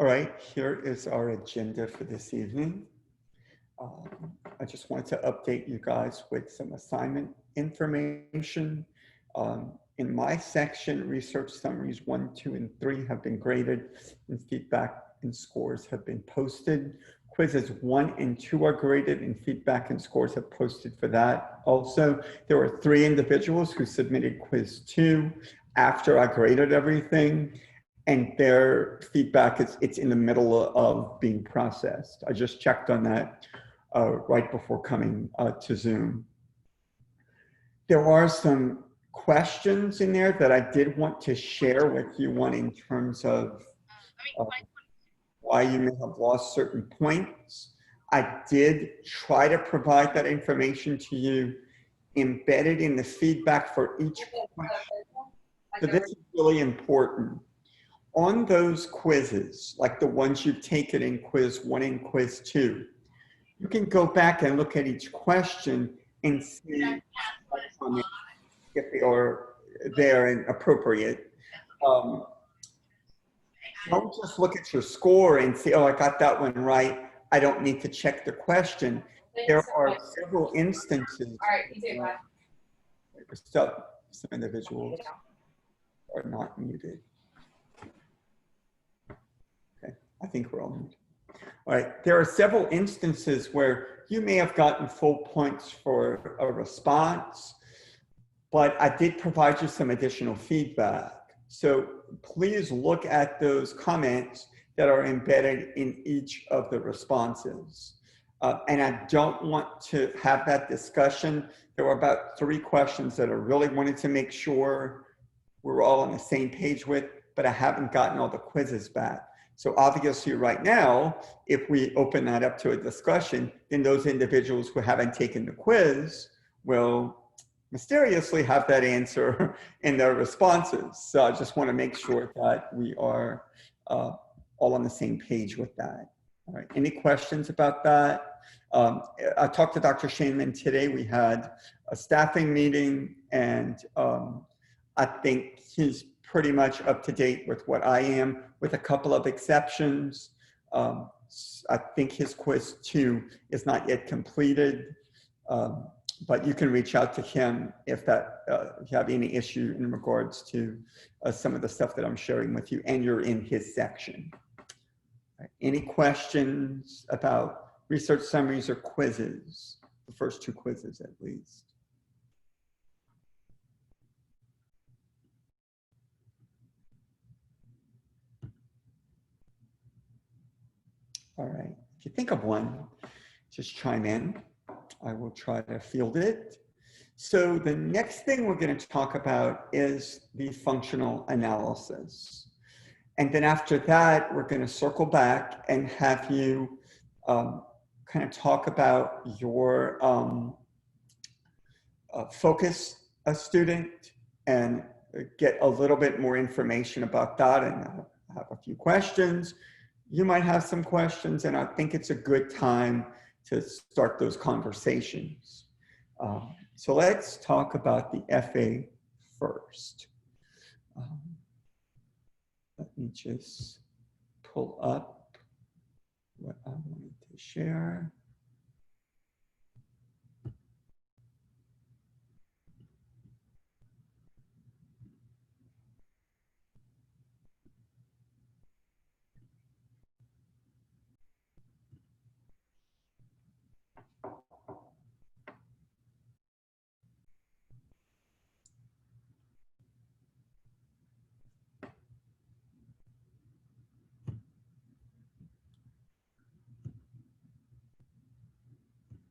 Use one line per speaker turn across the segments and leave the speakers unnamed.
All right, here is our agenda for this evening. I just wanted to update you guys with some assignment information. In my section, research summaries 1, 2, and 3 have been graded and feedback and scores have been posted. Quizzes 1 and 2 are graded and feedback and scores have posted for that. Also, there were 3 individuals who submitted quiz 2 after I graded everything, and their feedback it's in the middle of being processed. I just checked on that right before coming to Zoom. There are some questions in there that I did want to share with you, one in terms of why you may have lost certain points. I did try to provide that information to you embedded in the feedback for each question. So this is really important. On those quizzes, like the ones you've taken in quiz 1 and quiz 2, you can go back and look at each question and see if they are there and appropriate. Don't just look at your score and say, oh, I got that one right, I don't need to check the question. There are several instances where some individuals are not muted. Okay, I think we're all muted. All right, there are several instances where you may have gotten full points for a response, but I did provide you some additional feedback. So please look at those comments that are embedded in each of the responses. And I don't want to have that discussion. There were about 3 questions that I really wanted to make sure we're all on the same page with, but I haven't gotten all the quizzes back. So obviously right now, if we open that up to a discussion, then those individuals who haven't taken the quiz will mysteriously have that answer in their responses. So I just want to make sure that we are all on the same page with that. All right, any questions about that? I talked to Dr. Shainman today. We had a staffing meeting, and I think he's pretty much up to date with what I am, with a couple of exceptions. I think his quiz 2 is not yet completed, but you can reach out to him if you have any issue in regards to some of the stuff that I'm sharing with you, and you're in his section. Right. Any questions about research summaries or quizzes? The first 2 quizzes at least. All right, if you think of one, just chime in. I will try to field it. So the next thing we're going to talk about is the functional analysis. And then after that, we're going to circle back and have you kind of talk about your focus student and get a little bit more information about that, and have a few questions. You might have some questions, and I think it's a good time to start those conversations. So let's talk about the FA first. Let me just pull up what I wanted to share.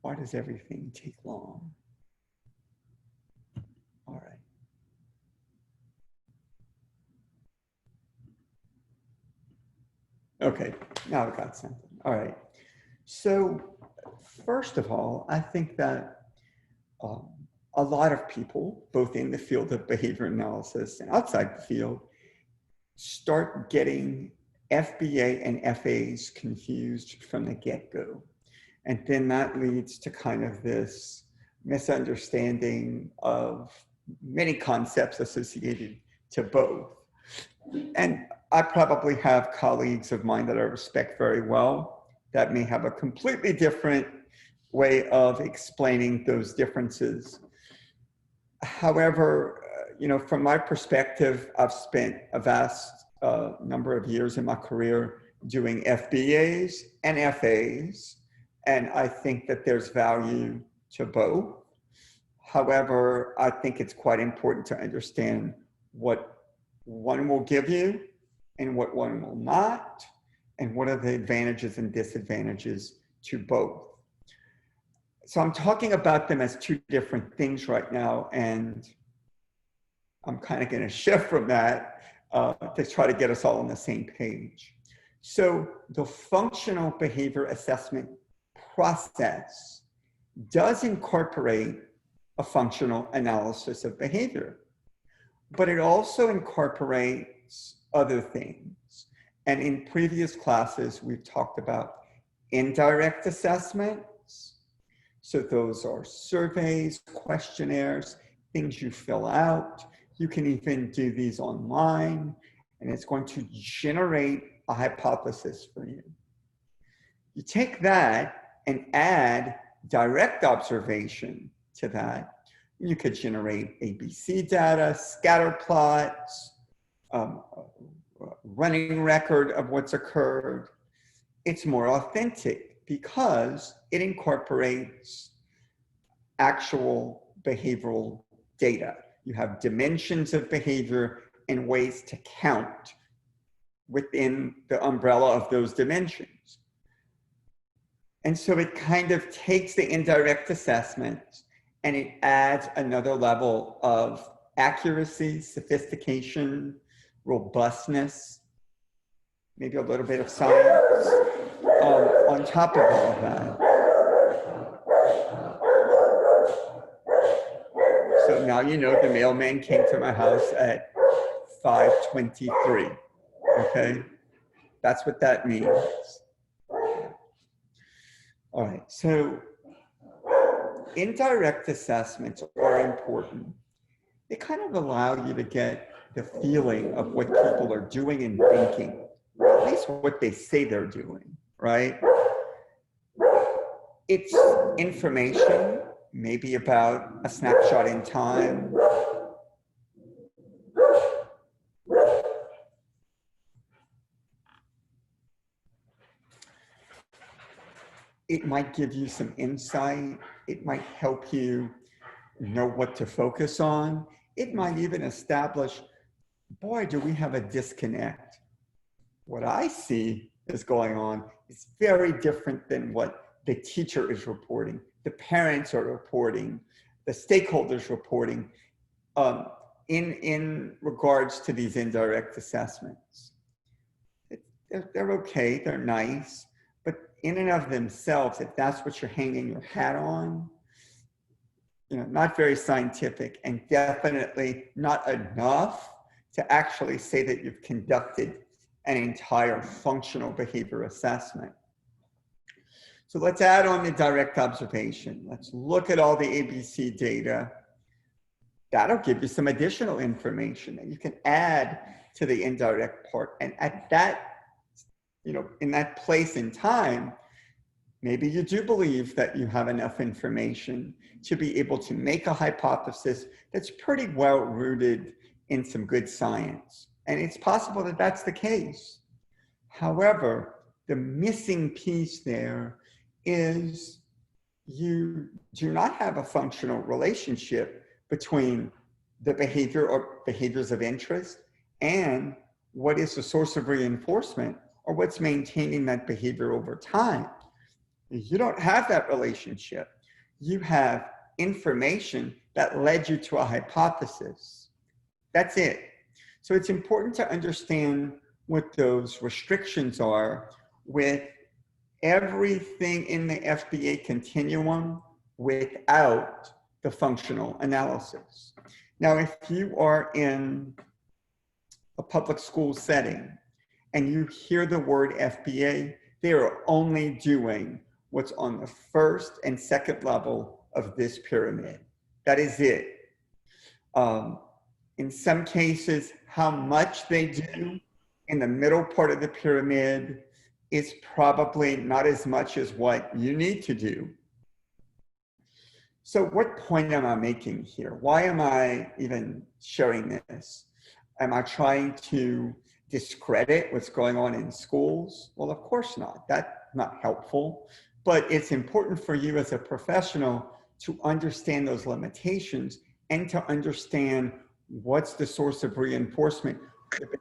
Why does everything take long? All right. Okay, now I got something. All right. So first of all, I think that a lot of people, both in the field of behavior analysis and outside the field, start getting FBA and FAs confused from the get-go. And then that leads to kind of this misunderstanding of many concepts associated to both. And I probably have colleagues of mine that I respect very well that may have a completely different way of explaining those differences. However, from my perspective, I've spent a vast number of years in my career doing FBAs and FAs, and I think that there's value to both. However, I think it's quite important to understand what one will give you and what one will not, and what are the advantages and disadvantages to both. So I'm talking about them as two different things right now, and I'm kind of going to shift from that to try to get us all on the same page. So the functional behavior assessment process does incorporate a functional analysis of behavior, but it also incorporates other things. And in previous classes, we've talked about indirect assessments. So those are surveys, questionnaires, things you fill out. You can even do these online, and it's going to generate a hypothesis for you. You take that and add direct observation to that. You could generate ABC data, scatter plots, running record of what's occurred. It's more authentic because it incorporates actual behavioral data. You have dimensions of behavior and ways to count within the umbrella of those dimensions. And so it kind of takes the indirect assessment and it adds another level of accuracy, sophistication, robustness, maybe a little bit of science on top of all of that. So now you know the mailman came to my house at 5:23, okay? That's what that means. All right, so indirect assessments are important. They kind of allow you to get the feeling of what people are doing and thinking, or at least what they say they're doing, right? It's information, maybe about a snapshot in time. It might give you some insight. It might help you know what to focus on. It might even establish, boy, do we have a disconnect. What I see is going on is very different than what the teacher is reporting, the parents are reporting, the stakeholders reporting in regards to these indirect assessments. They're okay, they're nice, but in and of themselves, if that's what you're hanging your hat on, not very scientific and definitely not enough to actually say that you've conducted an entire functional behavior assessment. So let's add on the direct observation. Let's look at all the ABC data. That'll give you some additional information that you can add to the indirect part. And at that, in that place in time, maybe you do believe that you have enough information to be able to make a hypothesis that's pretty well rooted in some good science. And it's possible that that's the case. However, the missing piece there is you do not have a functional relationship between the behavior or behaviors of interest and what is the source of reinforcement or what's maintaining that behavior over time. You don't have that relationship. You have information that led you to a hypothesis. That's it. So it's important to understand what those restrictions are with everything in the FBA continuum without the functional analysis. Now, if you are in a public school setting and you hear the word FBA, they are only doing what's on the first and second level of this pyramid. That is it. In some cases, how much they do in the middle part of the pyramid is probably not as much as what you need to do. So what point am I making here? Why am I even showing this? Am I trying to discredit what's going on in schools? Well, of course not. That's not helpful. But it's important for you as a professional to understand those limitations and to understand what's the source of reinforcement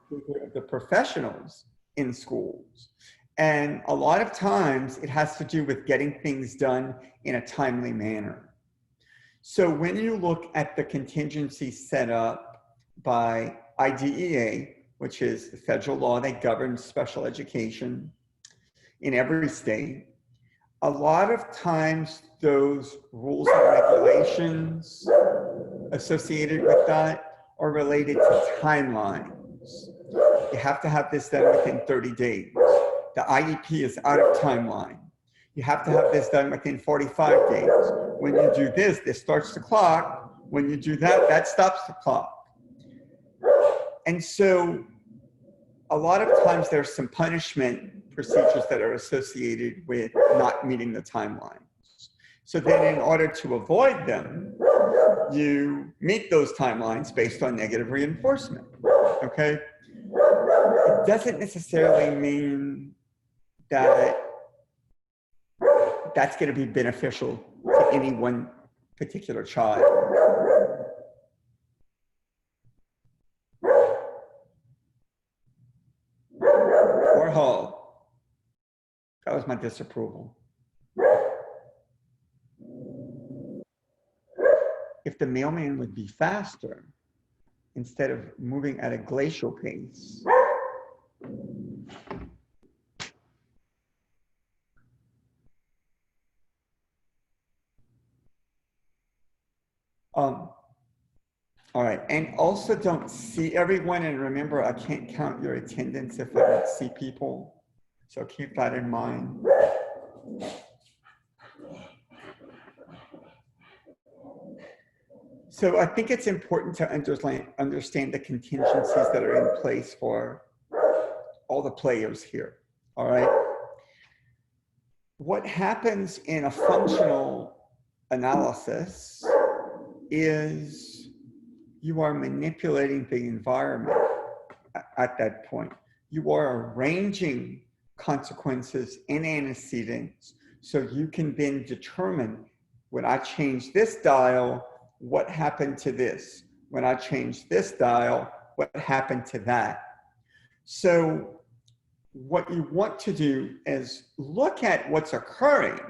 for the professionals in schools. And a lot of times it has to do with getting things done in a timely manner. So when you look at the contingency set up by IDEA, which is the federal law that governs special education in every state, a lot of times those rules and regulations associated with that are related to timelines. You have to have this done within 30 days. The IEP is out of timeline. You have to have this done within 45 days. When you do this, this starts the clock. When you do that, that stops the clock. And so a lot of times there's some punishment procedures that are associated with not meeting the timelines. So then in order to avoid them, you meet those timelines based on negative reinforcement, okay? It doesn't necessarily mean that that's going to be beneficial to any one particular child. Or Hall. That was my disapproval. If the mailman would be faster, instead of moving at a glacial pace, all right, and also don't see everyone, and remember, I can't count your attendance if I don't see people, so keep that in mind. So I think it's important to understand the contingencies that are in place for all the players here, all right? What happens in a functional analysis is you are manipulating the environment at that point. You are arranging consequences and antecedents so you can then determine, when I change this dial, what happened to this? When I change this dial, what happened to that? So what you want to do is look at what's occurring.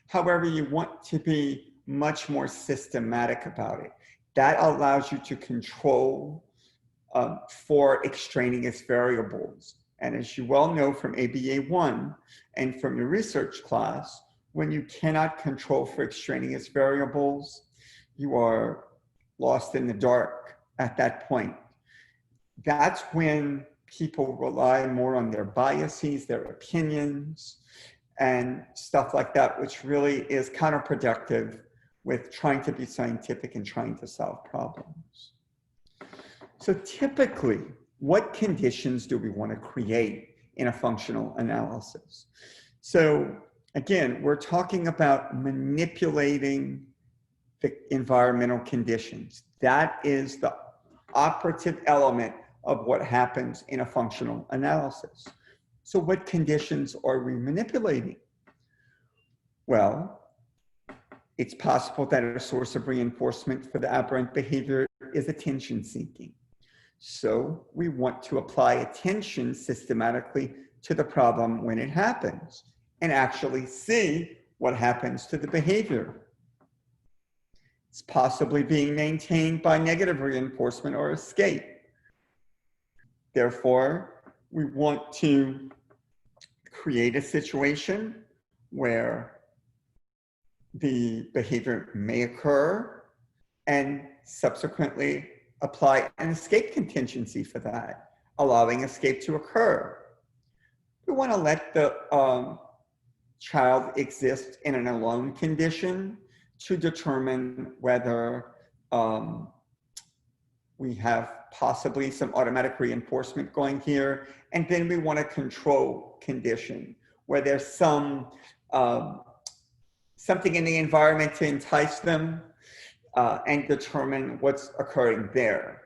However, you want to be much more systematic about it. That allows you to control for extraneous variables. And as you well know from ABA 1 and from your research class, when you cannot control for extraneous variables, you are lost in the dark at that point. That's when people rely more on their biases, their opinions, and stuff like that, which really is counterproductive with trying to be scientific and trying to solve problems. So typically, what conditions do we want to create in a functional analysis? So again, we're talking about manipulating the environmental conditions. That is the operative element of what happens in a functional analysis. So what conditions are we manipulating? Well, it's possible that a source of reinforcement for the aberrant behavior is attention seeking. So we want to apply attention systematically to the problem when it happens and actually see what happens to the behavior. It's possibly being maintained by negative reinforcement or escape. Therefore, we want to create a situation where the behavior may occur and subsequently apply an escape contingency for that, allowing escape to occur. We want to let the child exist in an alone condition to determine whether we have possibly some automatic reinforcement going here. And then we want a control condition where there's some something in the environment to entice them and determine what's occurring there.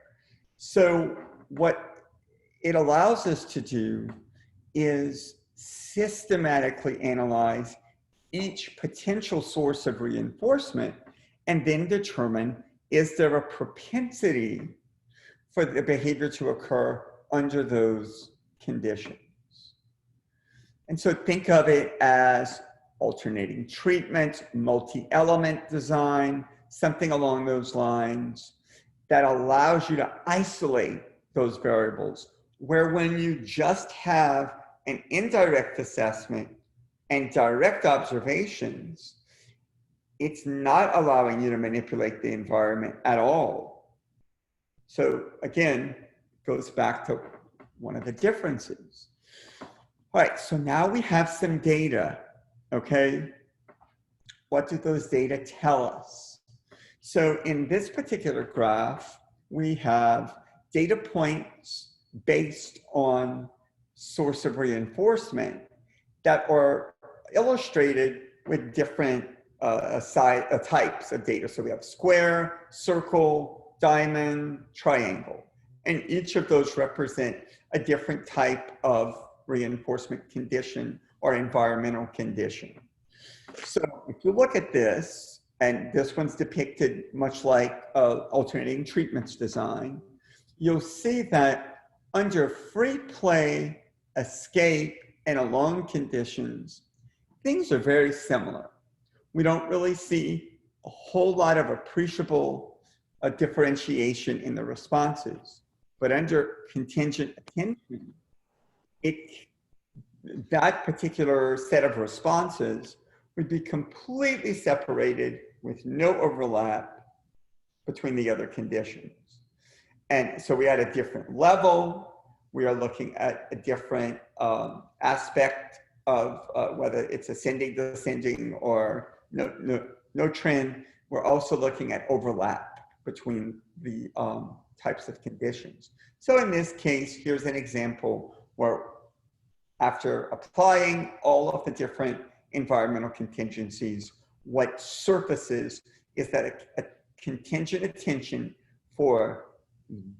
So what it allows us to do is systematically analyze each potential source of reinforcement and then determine, is there a propensity for the behavior to occur under those conditions? And so think of it as alternating treatment, multi-element design, something along those lines that allows you to isolate those variables, where when you just have an indirect assessment and direct observations, it's not allowing you to manipulate the environment at all. So again, it goes back to one of the differences. All right, so now we have some data, okay? What do those data tell us? So in this particular graph, we have data points based on source of reinforcement that are illustrated with different types of data. So we have square, circle, diamond, triangle. And each of those represent a different type of reinforcement condition or environmental condition. So if you look at this, and this one's depicted much like alternating treatments design, you'll see that under free play, escape, and alone conditions, things are very similar. We don't really see a whole lot of appreciable differentiation in the responses. But under contingent attention, that particular set of responses would be completely separated with no overlap between the other conditions. And so we at a different level, we are looking at a different aspect of whether it's ascending, descending, or no trend. We're also looking at overlap between the types of conditions. So in this case, here's an example where after applying all of the different environmental contingencies, what surfaces is that a contingent attention for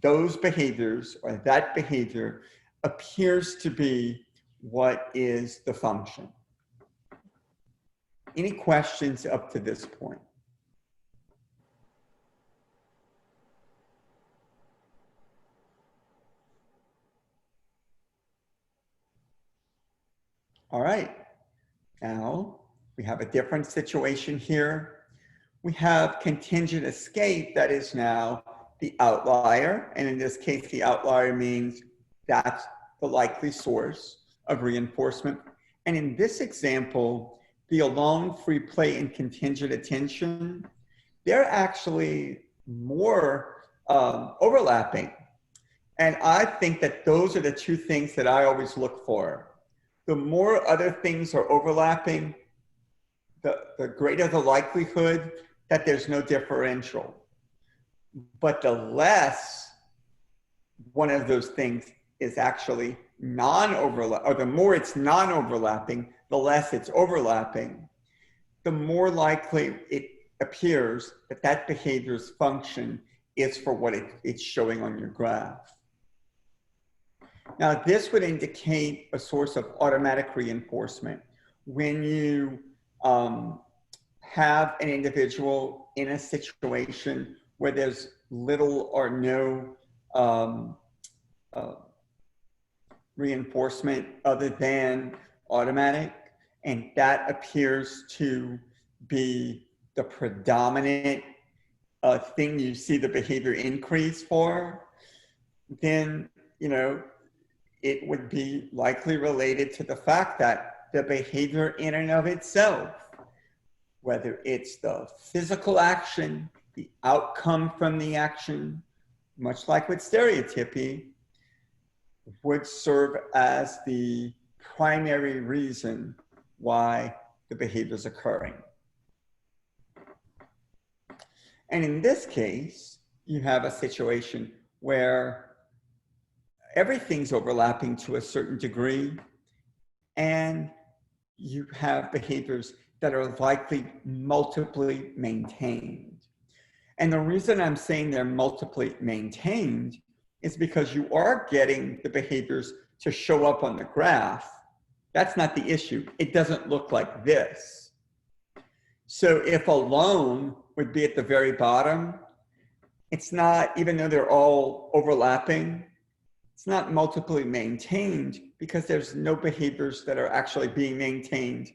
those behaviors or that behavior appears to be what is the function. Any questions up to this point? All right, now we have a different situation here. We have contingent escape that is now the outlier, and in this case, the outlier means that's the likely source of reinforcement. And in this example, the alone, free play, and contingent attention, they're actually more overlapping. And I think that those are the two things that I always look for. The more other things are overlapping, the greater the likelihood that there's no differential. But the less one of those things is actually non-overlap, or the more it's non-overlapping, the less it's overlapping, the more likely it appears that that behavior's function is for what it's showing on your graph. Now, this would indicate a source of automatic reinforcement. When you have an individual in a situation where there's little or no reinforcement other than automatic, and that appears to be the predominant thing you see the behavior increase for, then, you know, it would be likely related to the fact that the behavior in and of itself, whether it's the physical action, the outcome from the action, much like with stereotypy, would serve as the primary reason why the behavior is occurring. And in this case, you have a situation where everything's overlapping to a certain degree, and you have behaviors that are likely multiply maintained. And the reason I'm saying they're multiply maintained is because you are getting the behaviors to show up on the graph. That's not the issue. It doesn't look like this. So if a loan would be at the very bottom, it's not, even though they're all overlapping, it's not multiply maintained because there's no behaviors that are actually being maintained,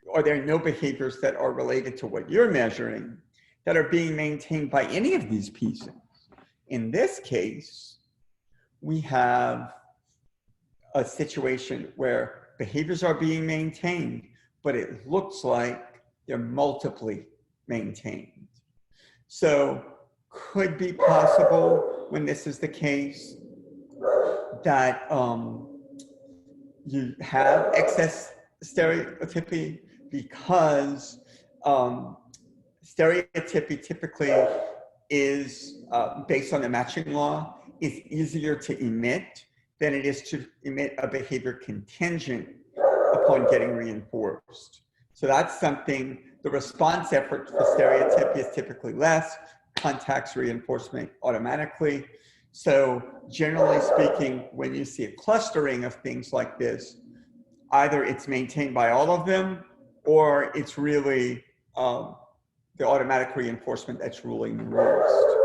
or there are no behaviors that are related to what you're measuring that are being maintained by any of these pieces. In this case, we have a situation where behaviors are being maintained, but it looks like they're multiply maintained. So could be possible when this is the case that you have excess stereotypy because stereotypy typically is based on the matching law, is easier to emit than it is to emit a behavior contingent upon getting reinforced. So that's something, the response effort for stereotypy is typically less, contacts reinforcement automatically. So generally speaking, when you see a clustering of things like this, either it's maintained by all of them, or it's really the automatic reinforcement that's ruling the roost.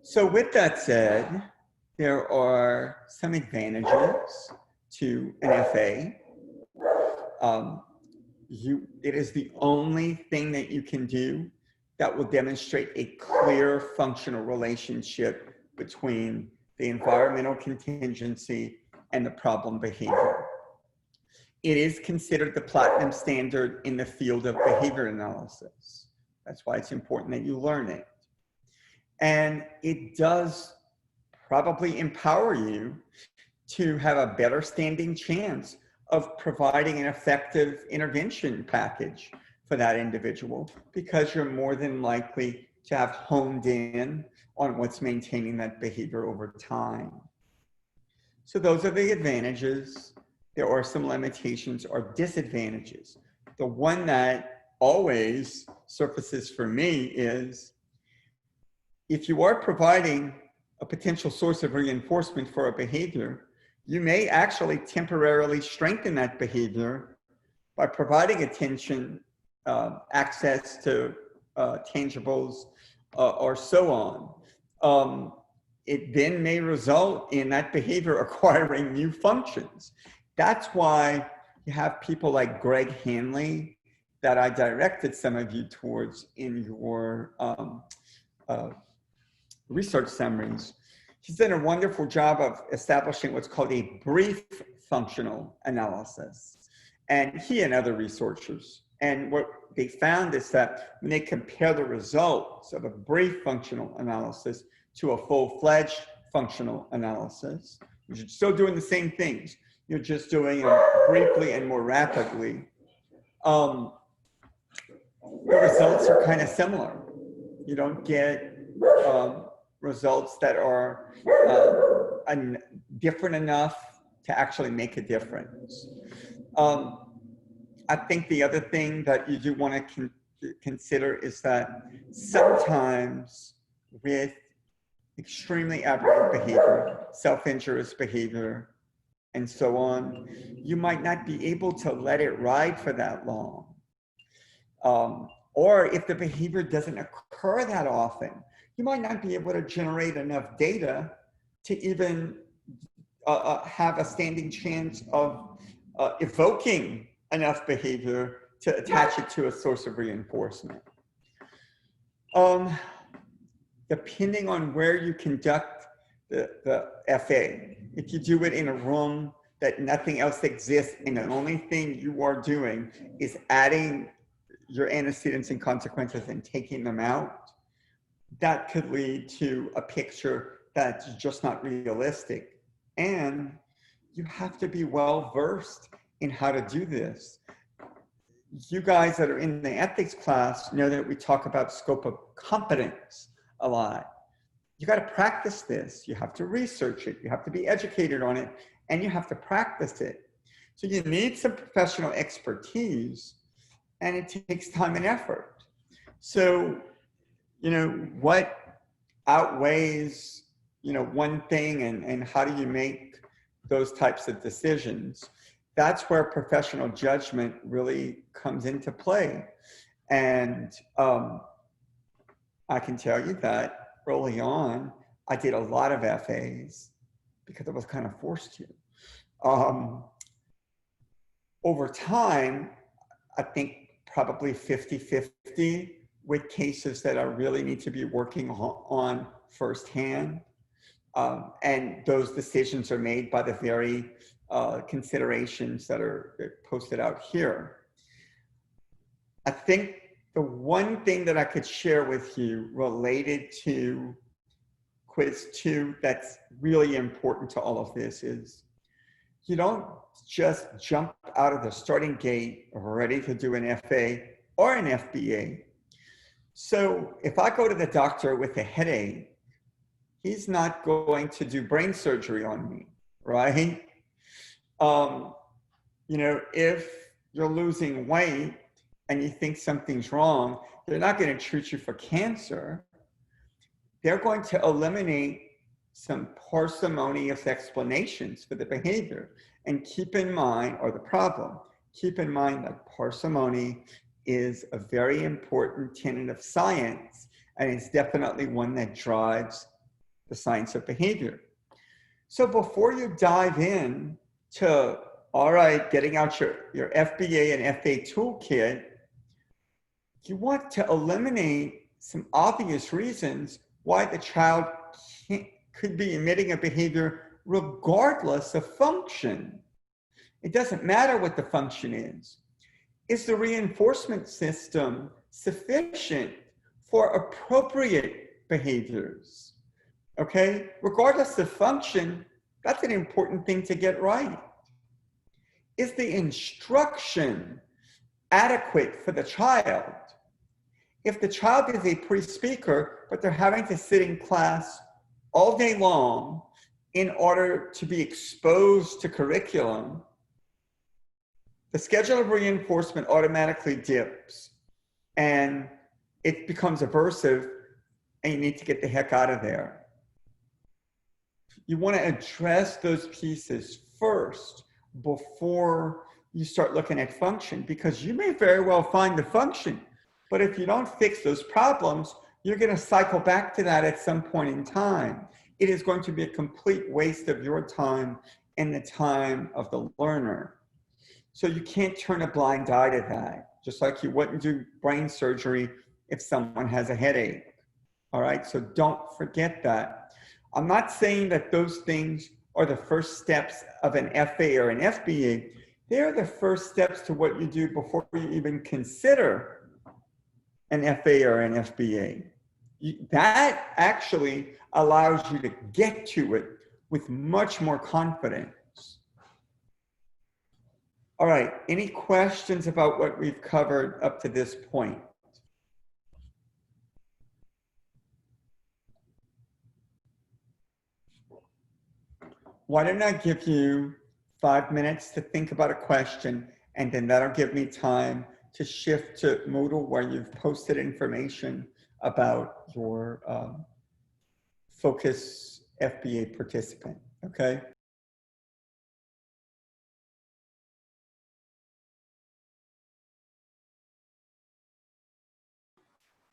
So with that said, there are some advantages to an FA. It is the only thing that you can do that will demonstrate a clear functional relationship between the environmental contingency and the problem behavior. It is considered the platinum standard in the field of behavior analysis. That's why it's important that you learn it. And it does probably empower you to have a better standing chance of providing an effective intervention package for that individual, because you're more than likely to have honed in on what's maintaining that behavior over time. So those are the advantages. There are some limitations or disadvantages. The one that always surfaces for me is if you are providing a potential source of reinforcement for a behavior, you may actually temporarily strengthen that behavior by providing attention, access to tangibles, or so on. It then may result in that behavior acquiring new functions. That's why you have people like Greg Hanley that I directed some of you towards in your research summaries. He's done a wonderful job of establishing what's called a brief functional analysis. And he and other researchers. And what they found is that when they compare the results of a brief functional analysis to a full-fledged functional analysis, which is still doing the same things, you're just doing it briefly and more rapidly, the results are kind of similar. You don't get results that are different enough to actually make a difference. I think the other thing that you do want to consider is that sometimes with extremely aberrant behavior, self-injurious behavior, and so on, you might not be able to let it ride for that long. Or if the behavior doesn't occur that often, you might not be able to generate enough data to even have a standing chance of evoking enough behavior to attach it to a source of reinforcement. Depending on where you conduct the FA, if you do it in a room that nothing else exists and the only thing you are doing is adding your antecedents and consequences and taking them out, that could lead to a picture that's just not realistic. And you have to be well versed in how to do this. You guys that are in the ethics class know that we talk about scope of competence a lot. you got to practice this. You have to research it. You have to be educated on it, and you have to practice it. So you need some professional expertise, and it takes time and effort. So, you know, what outweighs, you know, one thing, and how do you make those types of decisions? That's where professional judgment really comes into play. And I can tell you that early on, I did a lot of FAs because I was kind of forced to. Over time, I think probably 50-50 with cases that I really need to be working on firsthand. And those decisions are made by the very considerations that are posted out here. I think the one thing that I could share with you related to quiz 2 that's really important to all of this is you don't just jump out of the starting gate ready to do an FA or an FBA. So if I go to the doctor with a headache, he's not going to do brain surgery on me, right? You know, if you're losing weight and you think something's wrong, they're not going to treat you for cancer. They're going to eliminate some parsimonious explanations for the behavior. And keep in mind, or the problem, keep in mind that parsimony is a very important tenet of science, and it's definitely one that drives the science of behavior. So before you dive in to, all right, getting out your FBA and FA toolkit, you want to eliminate some obvious reasons why the child could be emitting a behavior regardless of function. It doesn't matter what the function is. Is the reinforcement system sufficient for appropriate behaviors? Okay, regardless of function, that's an important thing to get right. Is the instruction adequate for the child? If the child is a pre-speaker, but they're having to sit in class all day long in order to be exposed to curriculum, the schedule of reinforcement automatically dips and it becomes aversive and you need to get the heck out of there. You want to address those pieces first before you start looking at function, because you may very well find the function, but if you don't fix those problems, you're going to cycle back to that at some point in time. It is going to be a complete waste of your time and the time of the learner. So you can't turn a blind eye to that, just like you wouldn't do brain surgery if someone has a headache. All right, so don't forget that. I'm not saying that those things are the first steps of an FA or an FBA. They're the first steps to what you do before you even consider an FA or an FBA. That actually allows you to get to it with much more confidence. All right, any questions about what we've covered up to this point? Why don't I give you 5 minutes to think about a question, and then that'll give me time to shift to Moodle where you've posted information about your Focus FBA participant, okay?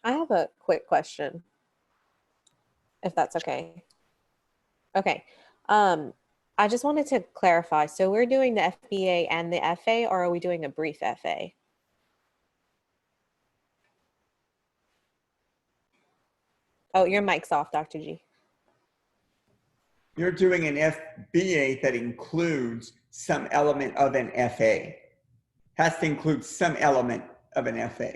I have a quick question, if that's okay. Okay. I just wanted to clarify. So we're doing the FBA and the FA, or are we doing a brief FA? Oh, your mic's off, Dr. G.
You're doing an FBA that includes some element of an FA. Has to include some element of an FA.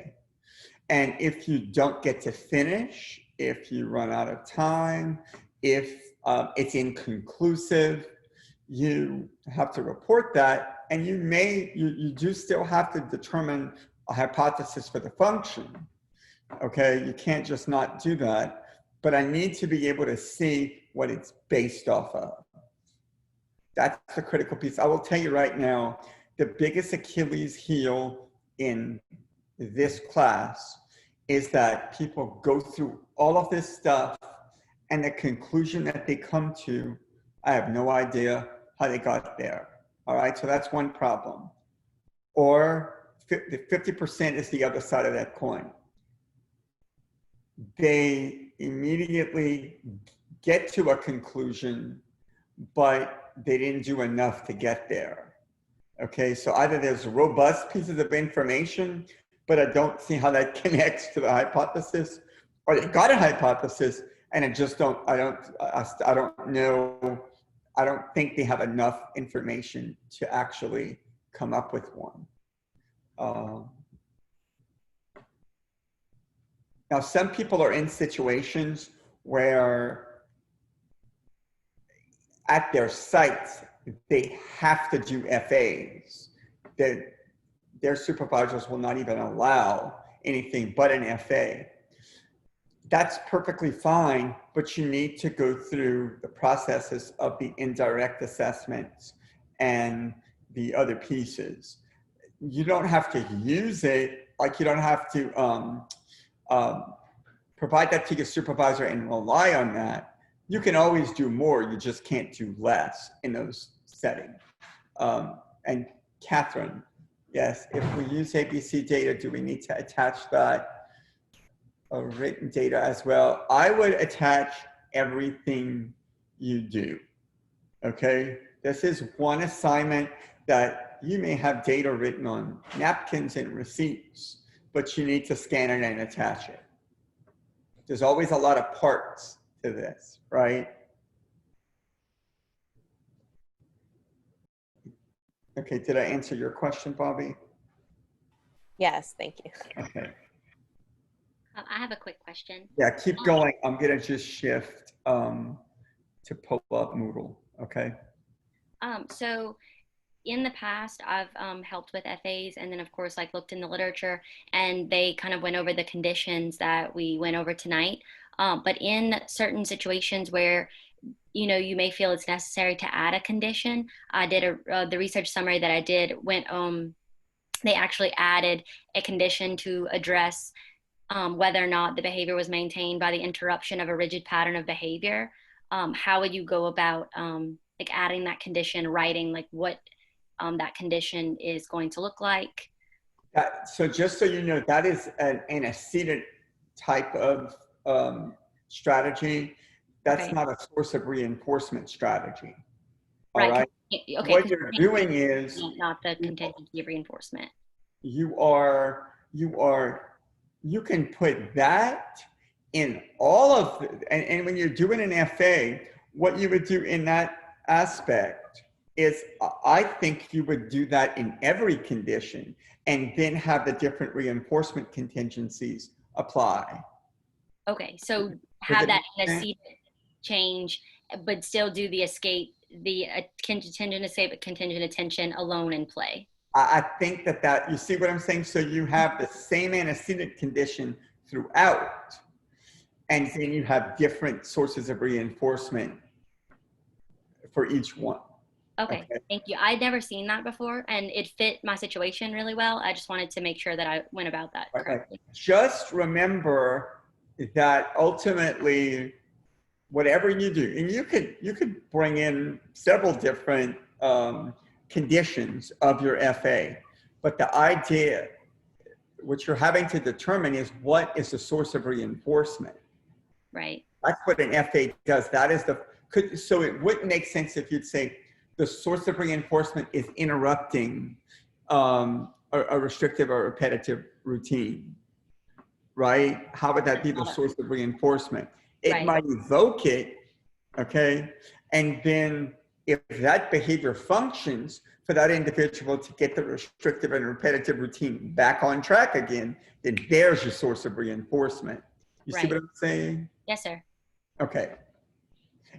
And if you don't get to finish, if you run out of time, if it's inconclusive, you have to report that, and you do still have to determine a hypothesis for the function. Okay, you can't just not do that. but I need to be able to see what it's based off of. That's the critical piece. I will tell you right now, the biggest Achilles heel in this class is that people go through all of this stuff and the conclusion that they come to, I have no idea how they got there. All right, so that's one problem. Or the 50% is the other side of that coin. They immediately get to a conclusion, but they didn't do enough to get there. Okay, so either there's robust pieces of information, but I don't see how that connects to the hypothesis, or they got a hypothesis and I just don't, I don't know, I don't think they have enough information to actually come up with one. Now, some people are in situations where at their sites, they have to do FAs. Their supervisors will not even allow anything but an FA. That's perfectly fine, but you need to go through the processes of the indirect assessments and the other pieces. You don't have to use it, like you don't have to provide that to your supervisor and rely on that. You can always do more, you just can't do less in those settings. And Catherine, yes, if we use ABC data, do we need to attach that written data as well? I would attach everything you do, okay? This is one assignment that you may have data written on napkins and receipts, but you need to scan it and attach it. There's always a lot of parts to this, right? Okay, did I answer your question, Bobby?
Yes, thank you.
Okay.
I have a quick question.
Yeah, keep going. I'm gonna just shift to pull up Moodle, okay?
So in the past, I've helped with FAs, and then of course, like looked in the literature, and they kind of went over the conditions that we went over tonight. But in certain situations where, you know, you may feel it's necessary to add a condition, I did the research summary that I did went, they actually added a condition to address whether or not the behavior was maintained by the interruption of a rigid pattern of behavior. How would you go about like adding that condition, writing like what that condition is going to look like?
So just so you know, that is an antecedent type of strategy. That's
Okay.
not a source of reinforcement strategy. All
Right.
right.
Okay.
What you're doing is
not the contingency of reinforcement.
you can put that in all of the, and when you're doing an FA, what you would do in that aspect is, I think you would do that in every condition and then have the different reinforcement contingencies apply.
Okay, so have that antecedent change, but still do the escape, the contingent escape, contingent attention alone in play.
I think that you see what I'm saying? So you have the same antecedent condition throughout, and then you have different sources of reinforcement for each one.
Okay, thank you. I'd never seen that before, and it fit my situation really well. I just wanted to make sure that I went about that correctly.
Just remember that ultimately, whatever you do, and you could bring in several different conditions of your FA, but the idea, what you're having to determine is what is the source of reinforcement.
Right.
That's what an FA does. That is so it wouldn't make sense if you'd say the source of reinforcement is interrupting a restrictive or repetitive routine, right? How would that be the source of reinforcement? It might evoke it, okay? And then if that behavior functions for that individual to get the restrictive and repetitive routine back on track again, then there's your source of reinforcement. You see what I'm saying?
Yes, sir.
Okay.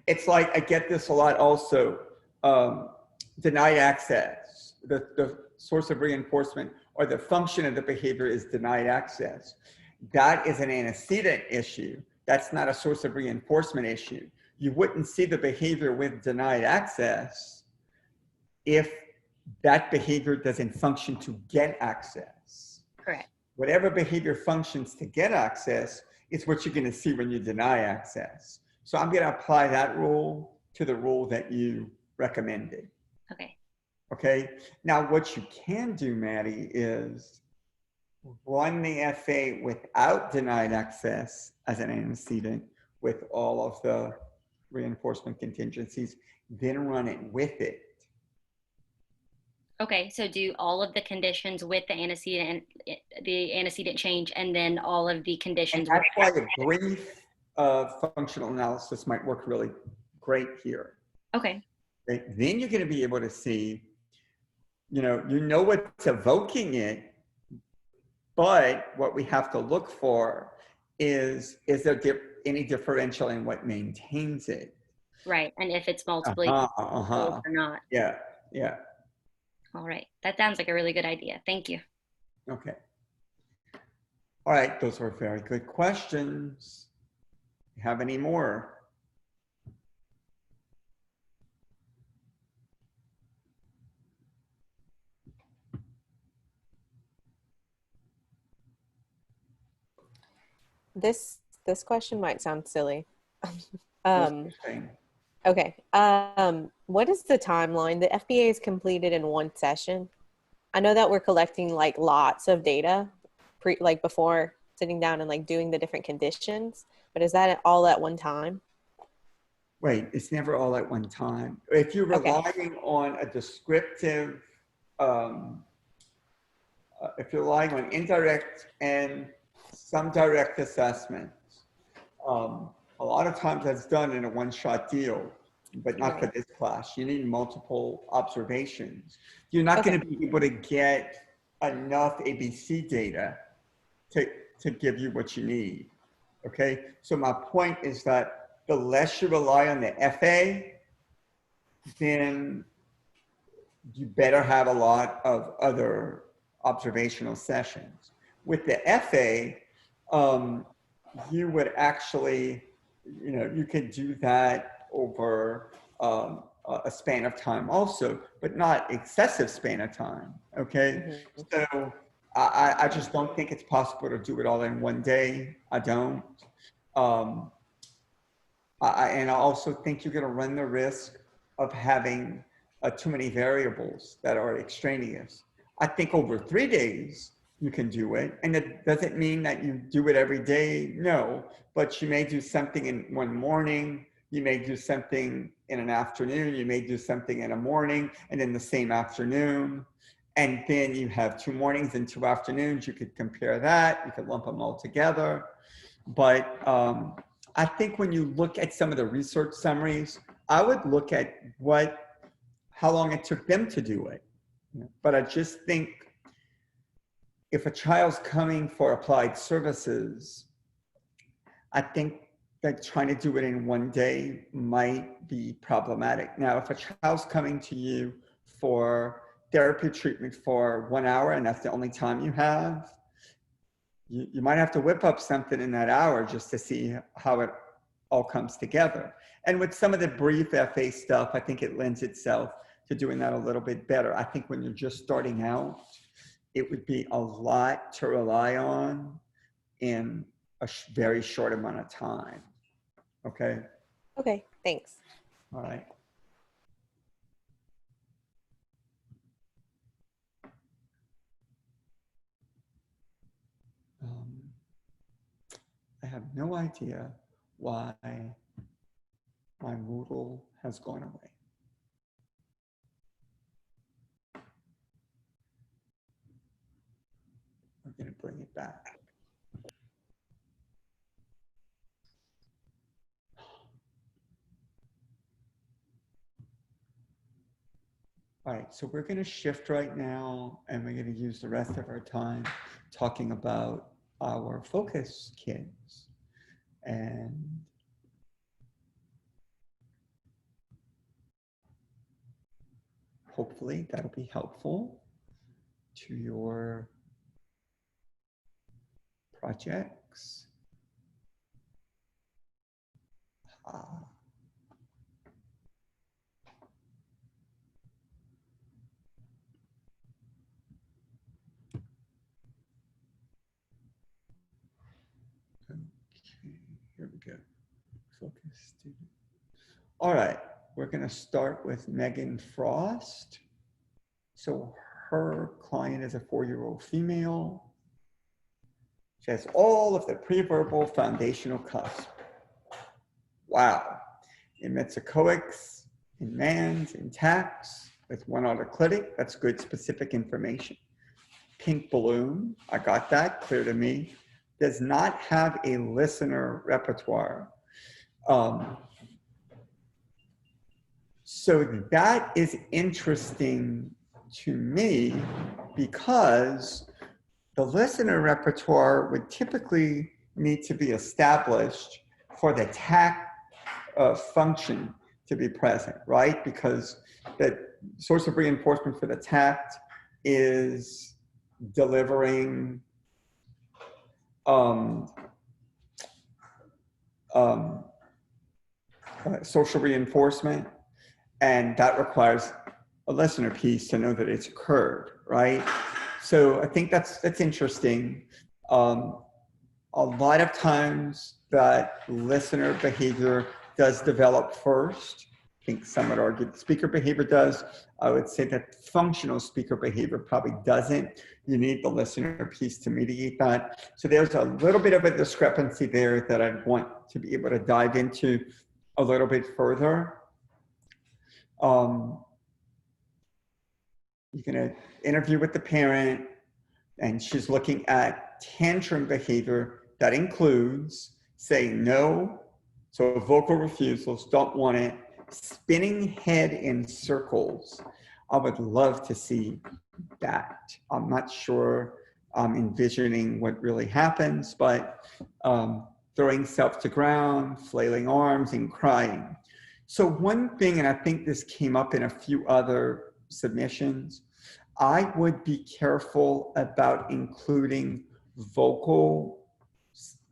It's like, I get this a lot also, denied access. The source of reinforcement or the function of the behavior is denied access. That is an antecedent issue. that's not a source of reinforcement issue. You wouldn't see the behavior with denied access if that behavior doesn't function to get access.
Correct.
Whatever behavior functions to get access is what you're going to see when you deny access. So I'm going to apply that rule to the rule that you recommended.
Okay.
Okay. Now, what you can do, Maddie, is run the FA without denied access as an antecedent with all of the reinforcement contingencies, then run it with it.
Okay, so do all of the conditions with the antecedent change, and then all of the conditions.
And that's why a brief functional analysis might work really great here.
Okay.
Okay. Then you're going to be able to see, you know what's evoking it, but what we have to look for is there any differential in what maintains it?
Right, and if it's multiply or not.
Yeah, yeah.
All right, that sounds like a really good idea. Thank you.
Okay. All right, those were very good questions. You have any more?
This question might sound silly. Okay. What is the timeline? The FBA is completed in one session. I know that we're collecting like lots of data before sitting down and like doing the different conditions, but is that all at one time?
Wait, it's never all at one time. If you're relying on a descriptive, if you're relying on indirect and some direct assessments, a lot of times that's done in a one-shot deal, but not for this class. You need multiple observations. You're not going to be able to get enough ABC data to give you what you need. Okay, so my point is that the less you rely on the FA, then you better have a lot of other observational sessions. With the FA, you would actually, you could do that over a span of time also, but not excessive span of time, okay? So I just don't think it's possible to do it all in one day. I don't. And I also think you're gonna run the risk of having too many variables that are extraneous. I think over 3 days, you can do it. And it doesn't mean that you do it every day, no, but you may do something in one morning, you may do something in an afternoon, you may do something in a morning and in the same afternoon. And then you have 2 mornings and 2 afternoons, you could compare that, you could lump them all together. But I think when you look at some of the research summaries, I would look at how long it took them to do it. But I just think if a child's coming for applied services, I think that trying to do it in one day might be problematic. Now, if a child's coming to you for therapy treatment for 1 hour and that's the only time you have, you might have to whip up something in that hour just to see how it all comes together. And with some of the brief FA stuff, I think it lends itself to doing that a little bit better. I think when you're just starting out, it would be a lot to rely on in a very short amount of time. Okay?
Okay, thanks.
All right. I have no idea why my Moodle has gone away. I'm going to bring it back. All right, so we're going to shift right now and we're going to use the rest of our time talking about our focus kids. And hopefully that'll be helpful to your projects. Okay, here we go. Focus student. All right, we're going to start with Megan Frost. So her client is a 4-year-old female. She has all of the preverbal foundational cusp. Wow. Emits echoics in mans, in tax, with one autoclitic. That's good specific information. Pink balloon, I got that, clear to me. Does not have a listener repertoire. So that is interesting to me because the listener repertoire would typically need to be established for the tact function to be present, right? Because the source of reinforcement for the tact is delivering social reinforcement, and that requires a listener piece to know that it's occurred, right? So I think that's interesting. A lot of times that listener behavior does develop first. I think some would argue that speaker behavior does. I would say that functional speaker behavior probably doesn't. You need the listener piece to mediate that. So there's a little bit of a discrepancy there that I want to be able to dive into a little bit further. You're going to interview with the parent, and she's looking at tantrum behavior that includes saying no, so vocal refusals, don't want it, spinning head in circles. I would love to see that. I'm not sure I'm envisioning what really happens, but throwing self to ground, flailing arms, and crying. So one thing, and I think this came up in a few other submissions, I would be careful about including vocal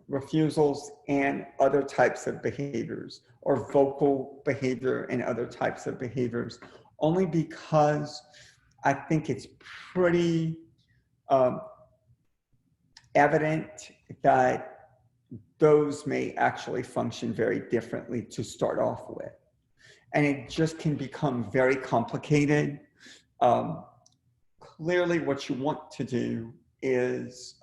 refusals and other types of behaviors, or vocal behavior and other types of behaviors, only because I think it's pretty evident that those may actually function very differently to start off with. And it just can become very complicated. Clearly what you want to do is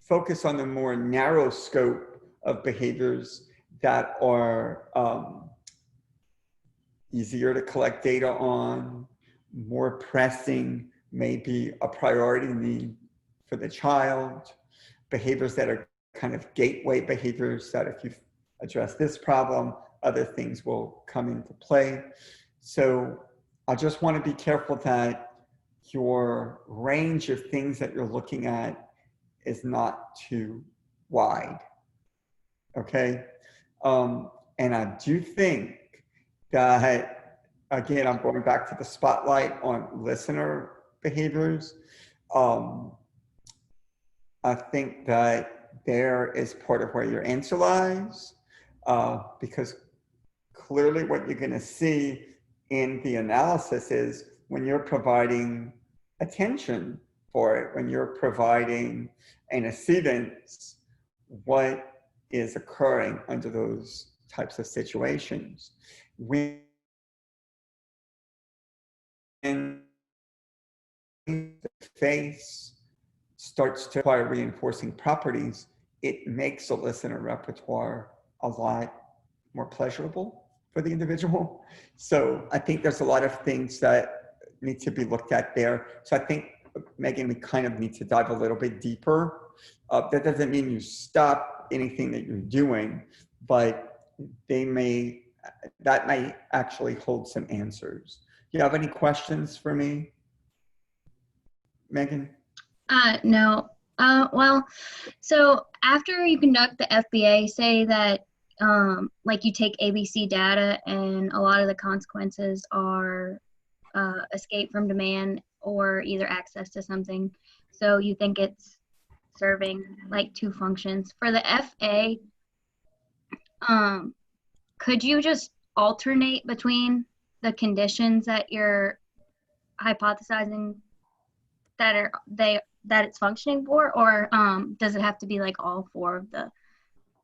focus on the more narrow scope of behaviors that are easier to collect data on, more pressing, maybe a priority need for the child, behaviors that are kind of gateway behaviors that if you address this problem, other things will come into play. So I just want to be careful that your range of things that you're looking at is not too wide, okay? And I do think that, again, I'm going back to the spotlight on listener behaviors. I think that there is part of where your answer lies, because clearly what you're going to see in the analysis is when you're providing attention for it, when you're providing antecedents, what is occurring under those types of situations. When the face starts to acquire reinforcing properties, it makes the listener repertoire a lot more pleasurable for the individual. So I think there's a lot of things that need to be looked at there. So I think, Megan, we kind of need to dive a little bit deeper. That doesn't mean you stop anything that you're doing, but that may actually hold some answers. Do you have any questions for me, Megan?
No. Well, so after you conduct the FBA, say that like you take ABC data and a lot of the consequences are escape from demand or either access to something. So you think it's serving like two functions. For the FA, um, could you just alternate between the conditions that you're hypothesizing that it's functioning for, or does it have to be like all four of the?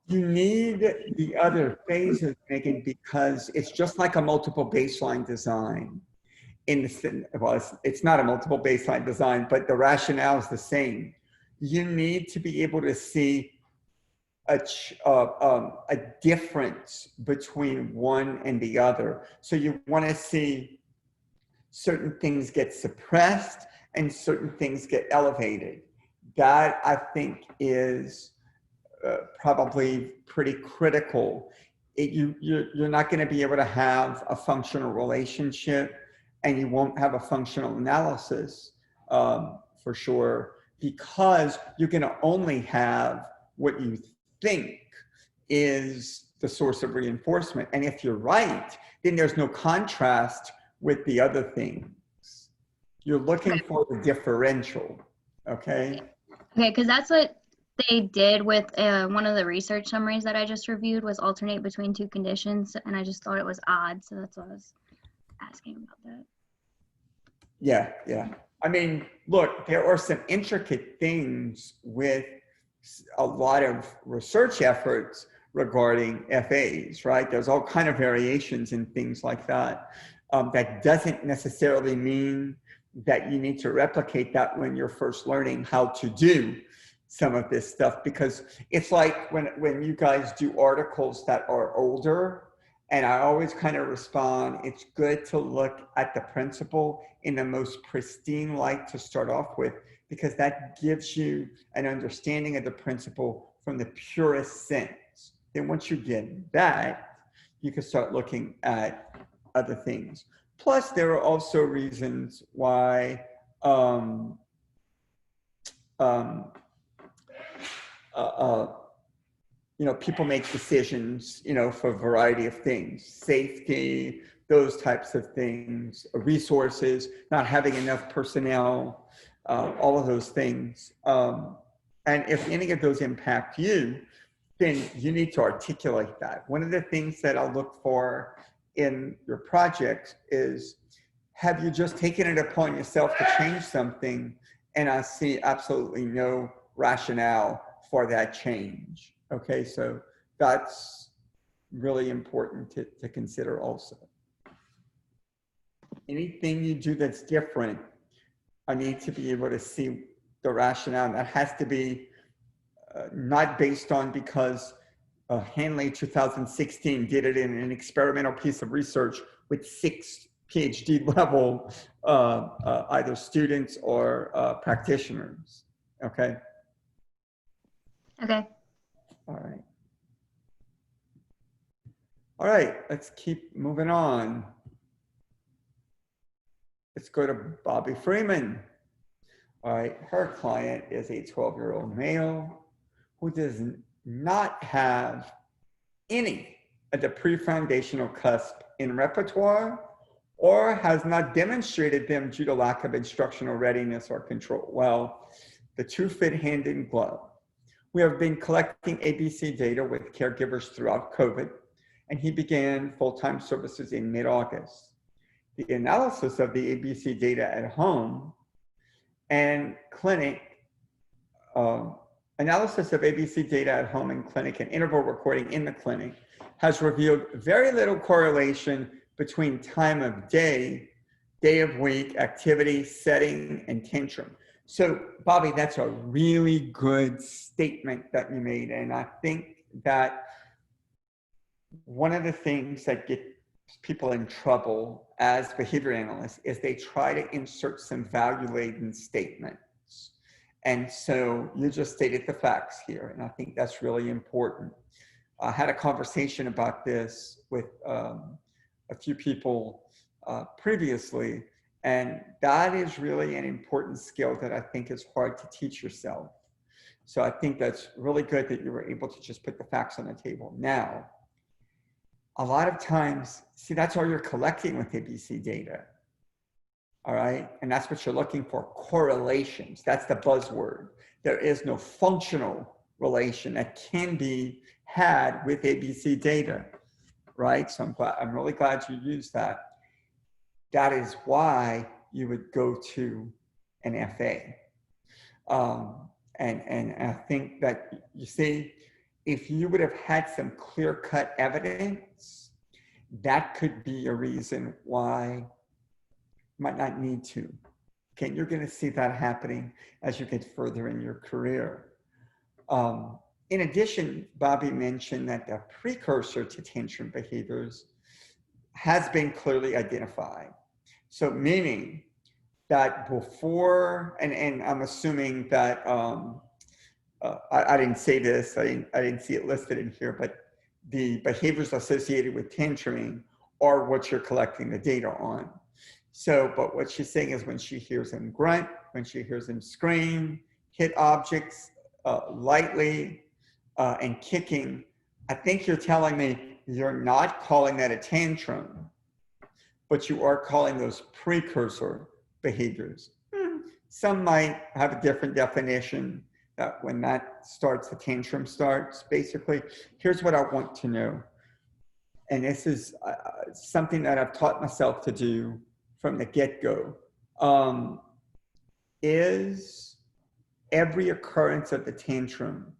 You need the other phases, Megan, because it's just like a multiple baseline design. Well, it's not a multiple baseline design, but the rationale is the same. You need to be able to see a difference between one and the other. So you want to see certain things get suppressed and certain things get elevated. That, I think, is probably pretty critical. You're not going to be able to have a functional relationship, and you won't have a functional analysis for sure, because you're going to only have what you think is the source of reinforcement. And if you're right, then there's no contrast with the other things. You're looking for the differential, okay?
Okay, because that's what they did with one of the research summaries that I just reviewed, was alternate between two conditions, and I just thought it was odd, so that's why I was asking about that.
Yeah, yeah. I mean, look, there are some intricate things with a lot of research efforts regarding FAs, right? There's all kind of variations and things like that. That doesn't necessarily mean that you need to replicate that when you're first learning how to do some of this stuff, because it's like when you guys do articles that are older, and I always kind of respond, it's good to look at the principle in the most pristine light to start off with, because that gives you an understanding of the principle from the purest sense. Then once you get that, you can start looking at other things. Plus, there are also reasons why you know, people make decisions, you know, for a variety of things, safety, those types of things, resources, not having enough personnel, all of those things. And if any of those impact you, then you need to articulate that. One of the things that I'll look for in your project is, have you just taken it upon yourself to change something, and I see absolutely no rationale for that change? Okay, so that's really important to consider also. Anything you do that's different, I need to be able to see the rationale. That has to be not based on because Hanley 2016 did it in an experimental piece of research with 6 PhD level either students or practitioners. Okay.
Okay.
All right. All right, let's keep moving on. Let's go to Bobby Freeman. All right, her client is a 12-year-old male who does not have any of the pre-foundational cusp in repertoire, or has not demonstrated them due to lack of instructional readiness or control. Well, the two fit hand in glove. We have been collecting ABC data with caregivers throughout COVID, and he began full-time services in mid-August. The analysis of the ABC data at home and clinic, analysis of ABC data at home and clinic and interval recording in the clinic has revealed very little correlation between time of day, day of week, activity, setting, and tantrum. So, Bobby, that's a really good statement that you made. And I think that one of the things that get people in trouble as behavior analysts is they try to insert some value-laden statements. And so you just stated the facts here, and I think that's really important. I had a conversation about this with a few people previously, and that is really an important skill that I think is hard to teach yourself. So I think that's really good that you were able to just put the facts on the table. Now, a lot of times, see, that's all you're collecting with ABC data. All right, and that's what you're looking for, correlations. That's the buzzword. There is no functional relation that can be had with ABC data, right? So I'm really glad you used that. That is why you would go to an FA. And I think that, you see, if you would have had some clear-cut evidence, that could be a reason why you might not need to. Okay, you're going to see that happening as you get further in your career. In addition, Bobby mentioned that the precursor to tantrum behaviors has been clearly identified. So meaning that before, and I'm assuming that, I didn't say this, I didn't see it listed in here, but the behaviors associated with tantruming are what you're collecting the data on. So, but what she's saying is when she hears him grunt, when she hears him scream, hit objects lightly, and kicking, I think you're telling me you're not calling that a tantrum, but you are calling those precursor behaviors. Some might have a different definition, that when that starts, the tantrum starts. Basically, here's what I want to know. And this is something that I've taught myself to do from the get-go. Is every occurrence of the tantrum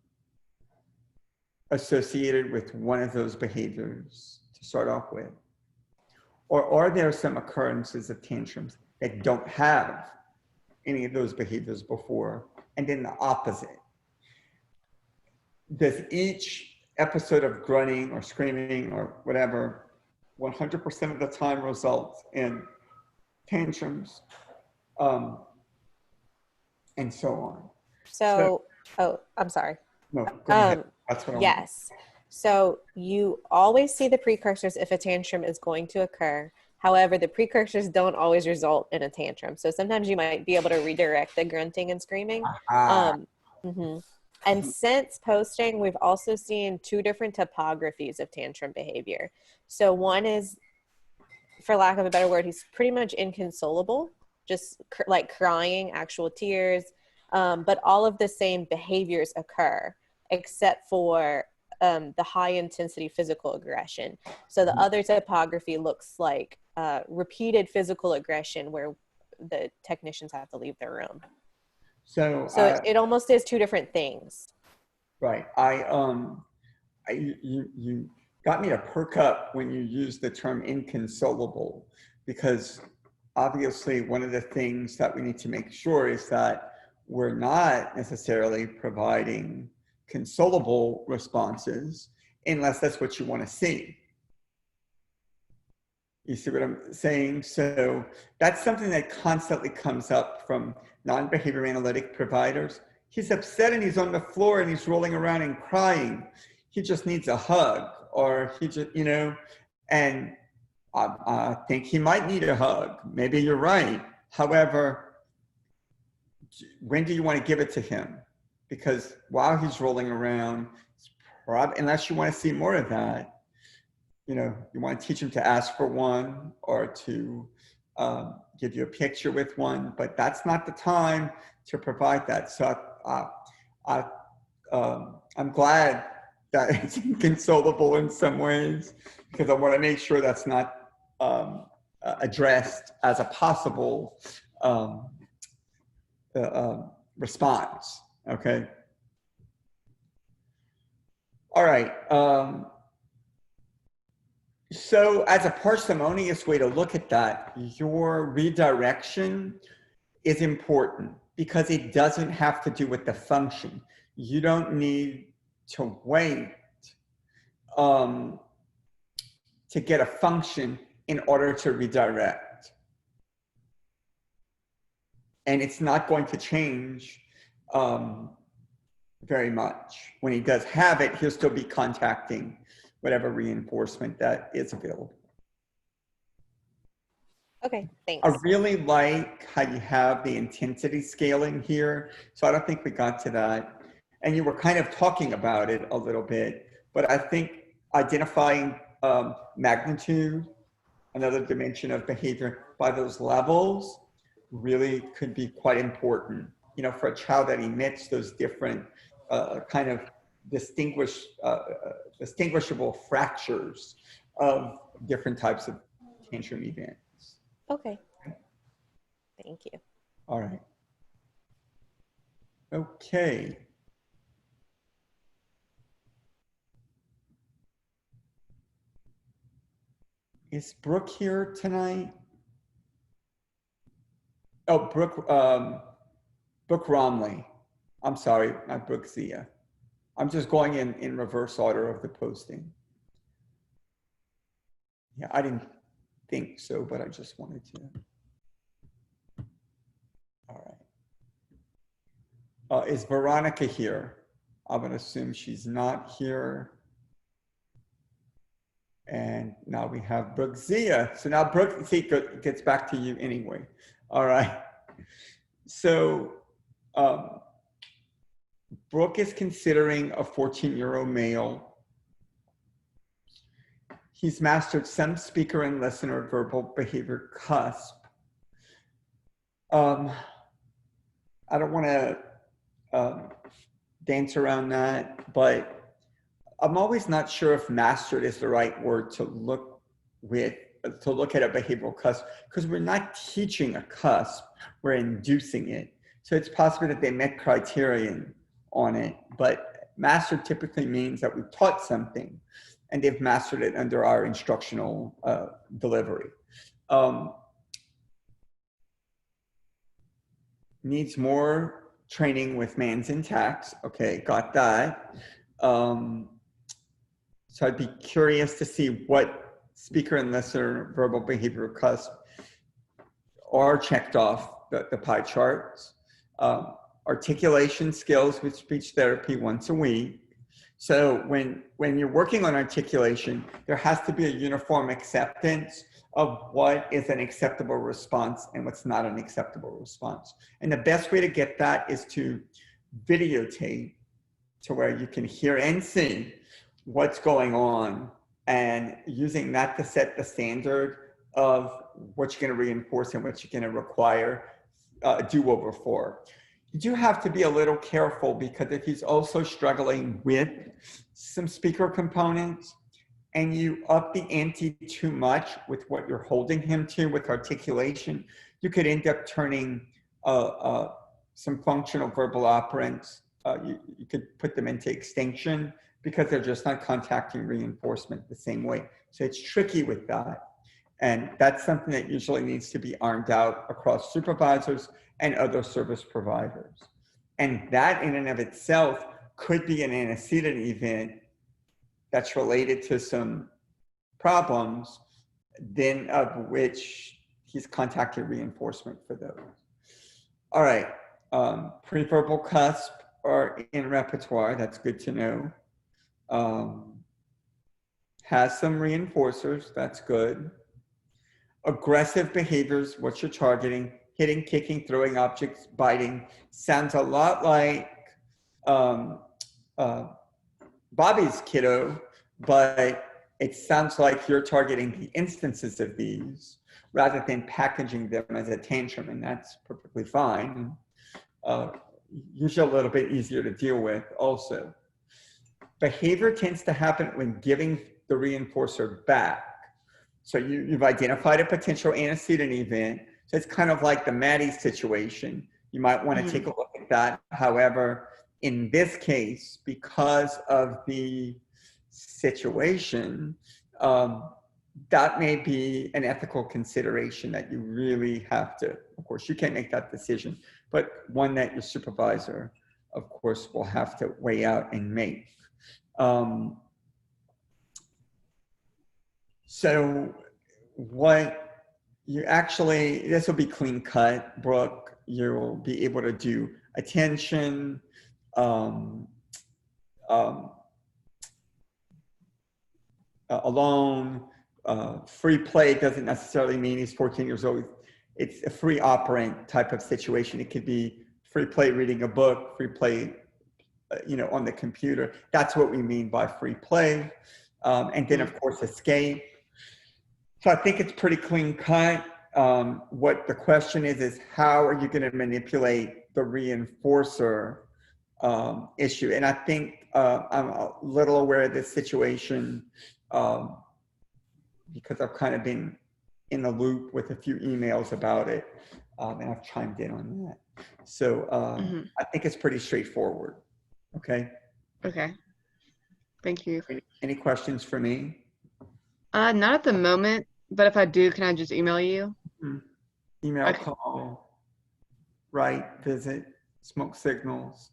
associated with one of those behaviors to start off with? Or are there some occurrences of tantrums that don't have any of those behaviors before, and then the opposite? Does each episode of grunting or screaming or whatever 100% of the time result in tantrums, and so on?
So, oh, I'm sorry.
No, go ahead. That's what I want.
Yes. So you always see the precursors if a tantrum is going to occur. However, the precursors don't always result in a tantrum. So sometimes you might be able to redirect the grunting and screaming. And since posting, we've also seen two different topographies of tantrum behavior. So one is, for lack of a better word, he's pretty much inconsolable, just like crying, actual tears. But all of the same behaviors occur, except for the high intensity physical aggression. So the other topography looks like repeated physical aggression where the technicians have to leave their room. So it almost is two different things. Right.
You got me to perk up when you used the term inconsolable, because obviously one of the things that we need to make sure is that we're not necessarily providing consolable responses unless that's what you want to see. You see what I'm saying? So that's something that constantly comes up from non-behavior analytic providers. He's upset and he's on the floor and he's rolling around and crying. He just needs a hug, or he just, you know, and I think he might need a hug. Maybe you're right. However, when do you want to give it to him? Because while he's rolling around, unless you want to see more of that, you know, you want to teach him to ask for one or to give you a picture with one, but that's not the time to provide that. So I'm glad that it's inconsolable in some ways, because I want to make sure that's not addressed as a possible response. Okay. All right. So as a parsimonious way to look at that, your redirection is important because it doesn't have to do with the function. You don't need to wait to get a function in order to redirect. And it's not going to change very much. When he does have it, he'll still be contacting whatever reinforcement that is available.
Okay, thanks.
I really like how you have the intensity scaling here. So I don't think we got to that. And you were kind of talking about it a little bit, but I think identifying magnitude, another dimension of behavior by those levels, really could be quite important. You know, for a child that emits those different kind of distinguishable fractures of different types of tantrum events.
Okay. Thank you.
All right. Okay. Is Brooke here tonight? Oh, Brooke Romley. I'm sorry, not Brooke Zia. I'm just going in reverse order of the posting. Yeah, I didn't think so, but I just wanted to. All right. Is Veronica here? I'm going to assume she's not here. And now we have Brooke Zia. So now Brooke Zia gets back to you anyway. All right. So Brooke is considering a 14-year-old male. He's mastered some speaker and listener verbal behavior cusp. I don't want to dance around that, but I'm always not sure if mastered is the right word to look at a behavioral cusp, because we're not teaching a cusp, we're inducing it. So it's possible that they met criterion on it, but mastered typically means that we've taught something and they've mastered it under our instructional delivery. Needs more training with man's syntax. Okay, got that. So I'd be curious to see what speaker and listener verbal behavioral cusp are checked off the pie charts. Articulation skills with speech therapy once a week. So when you're working on articulation, there has to be a uniform acceptance of what is an acceptable response and what's not an acceptable response. And the best way to get that is to videotape to where you can hear and see what's going on, and using that to set the standard of what you're going to reinforce and what you're going to require a do-over for. You do have to be a little careful, because if he's also struggling with some speaker components and you up the ante too much with what you're holding him to with articulation, you could end up turning some functional verbal operants, you could put them into extinction because they're just not contacting reinforcement the same way. So it's tricky with that. And that's something that usually needs to be ironed out across supervisors and other service providers. And that in and of itself could be an antecedent event that's related to some problems, then of which he's contacted reinforcement for those. All right, pre-verbal cusp are in repertoire, that's good to know. Has some reinforcers, that's good. Aggressive behaviors, what you're targeting, hitting, kicking, throwing objects, biting, sounds a lot like Bobby's kiddo, but it sounds like you're targeting the instances of these rather than packaging them as a tantrum, and that's perfectly fine. Usually a little bit easier to deal with also. Behavior tends to happen when giving the reinforcer back. So you've identified a potential antecedent event. So it's kind of like the Maddie situation. You might want to take a look at that. However, in this case, because of the situation, that may be an ethical consideration that you really have to, of course, you can't make that decision, but one that your supervisor, of course, will have to weigh out and make. So what you actually, this will be clean cut, Brooke. You'll be able to do attention, alone, free play doesn't necessarily mean he's 14 years old. It's a free operant type of situation. It could be free play reading a book, free play on the computer. That's what we mean by free play. And then of course escape. So I think it's pretty clean cut. What the question is how are you going to manipulate the reinforcer issue. And I think I'm a little aware of this situation because I've kind of been in the loop with a few emails about it, and I've chimed in on that. So I think it's pretty straightforward. Okay.
Okay. Thank you.
Any questions for me?
Not at the moment, but if I do, can I just email you?
Email,
Okay.
call, write, visit, smoke signals,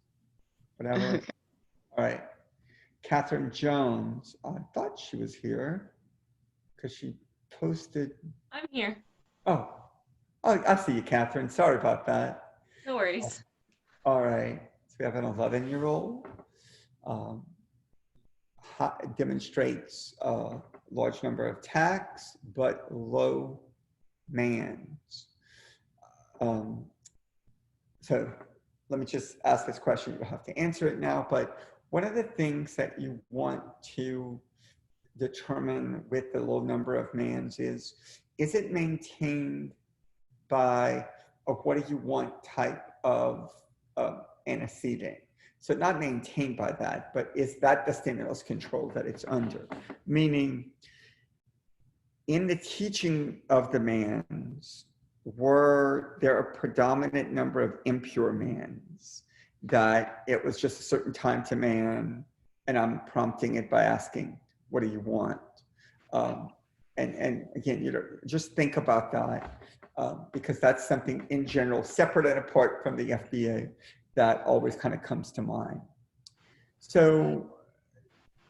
whatever.
Okay.
All right. Catherine Jones, I thought she was here because she posted.
I'm here.
Oh, I see you, Catherine. Sorry about that.
No worries.
All right. So we have an 11-year-old. Demonstrates a large number of attacks, but low mans. So let me just ask this question. You'll have to answer it now, but what are the things that you want to determine with the low number of mans is it maintained by a what do you want type of antecedent? So not maintained by that, but is that the stimulus control that it's under? Meaning, in the teaching of the mans, were there a predominant number of impure mans that it was just a certain time to man, and I'm prompting it by asking, what do you want? And again, you know, just think about that because that's something in general, separate and apart from the FBA, that always kind of comes to mind. So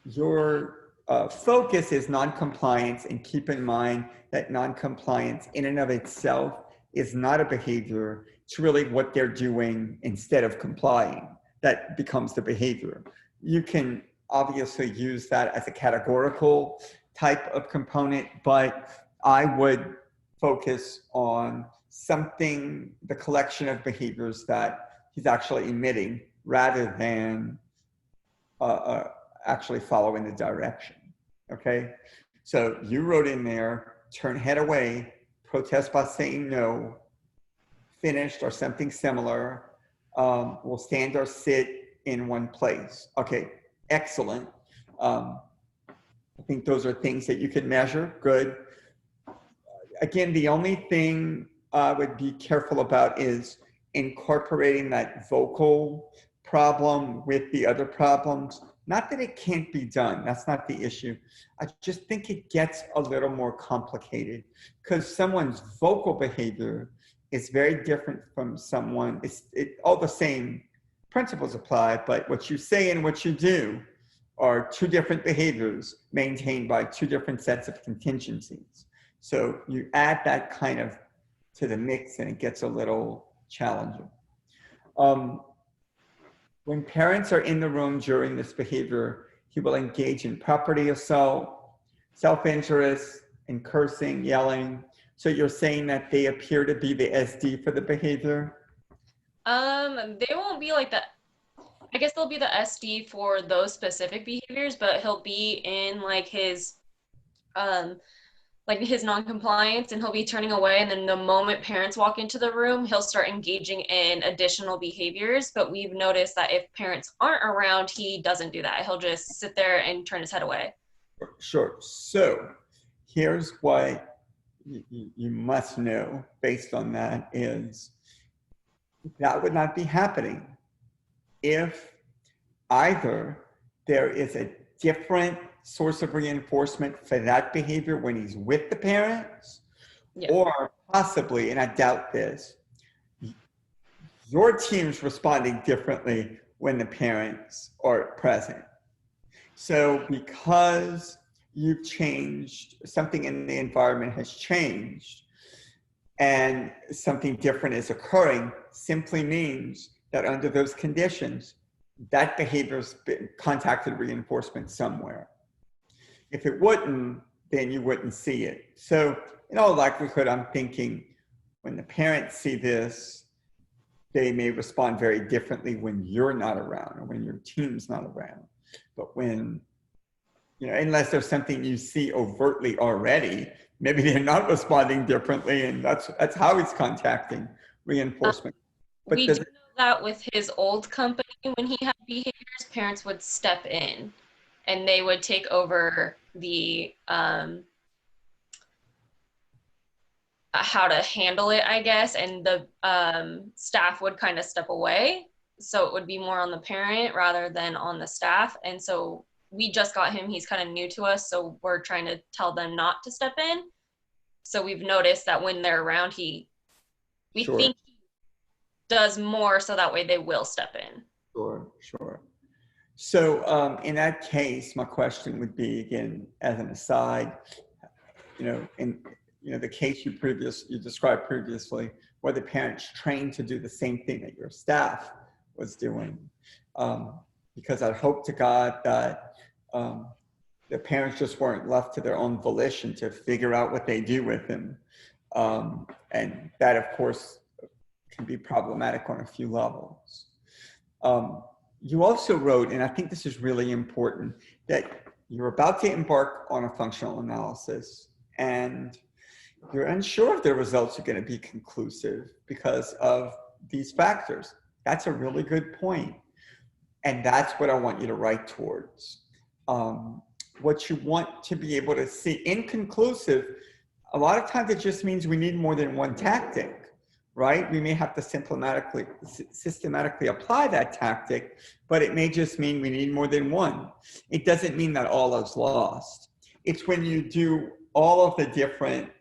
your focus is non-compliance, and keep in mind that non-compliance in and of itself is not a behavior. It's really what they're doing instead of complying that becomes the behavior. You can obviously use that as a categorical type of component, but I would focus on something, the collection of behaviors that he's actually emitting rather than actually following the direction, okay? So you wrote in there, turn head away, protest by saying no, finished or something similar, will stand or sit in one place. Okay, excellent. I think those are things that you can measure, good. Again, the only thing I would be careful about is incorporating that vocal problem with the other problems. Not that it can't be done, that's not the issue. I just think it gets a little more complicated because someone's vocal behavior is very different from someone, all the same principles apply, but what you say and what you do are two different behaviors maintained by two different sets of contingencies. So you add that kind of to the mix and it gets a little challenging. When parents are in the room during this behavior, he will engage in property assault, self-interest, and cursing, yelling. So you're saying that they appear to be the SD for the behavior?
They won't be like that. I guess they'll be the SD for those specific behaviors, but he'll be in like his non-compliance, and he'll be turning away, and then the moment parents walk into the room, he'll start engaging in additional behaviors. But we've noticed that if parents aren't around, he doesn't do that. He'll just sit there and turn his head away.
Sure. So here's what you must know based on that is that would not be happening if either there is a different source of reinforcement for that behavior when he's with the parents,
Yeah.
or possibly, and I doubt this, your team's responding differently when the parents are present. So because you've changed, something in the environment has changed, and something different is occurring, simply means that under those conditions, that behavior's been contacted reinforcement somewhere. If it wouldn't, then you wouldn't see it. So in all likelihood, I'm thinking when the parents see this, they may respond very differently when you're not around or when your team's not around. But when, you know, unless there's something you see overtly already, maybe they're not responding differently, and that's how he's contacting reinforcement. But
We do know that with his old company, when he had behaviors, parents would step in and they would take over the how to handle it, I guess, and the staff would kind of step away. So it would be more on the parent rather than on the staff. And so we just got him. He's kind of new to us, so we're trying to tell them not to step in. So we've noticed that when they're around, we
Sure.
think he does more, so that way they will step in.
Sure. So in that case, my question would be, again, as an aside, in the case you described previously, where the parents trained to do the same thing that your staff was doing, because I'd hope to God that the parents just weren't left to their own volition to figure out what they do with him, and that, of course, can be problematic on a few levels. You also wrote, and I think this is really important, that you're about to embark on a functional analysis and you're unsure if the results are going to be conclusive because of these factors. That's a really good point. And that's what I want you to write towards. What you want to be able to see, inconclusive, a lot of times it just means we need more than one tactic, right? We may have to systematically apply that tactic, but it may just mean we need more than one. It doesn't mean that all is lost. It's when you do all of the different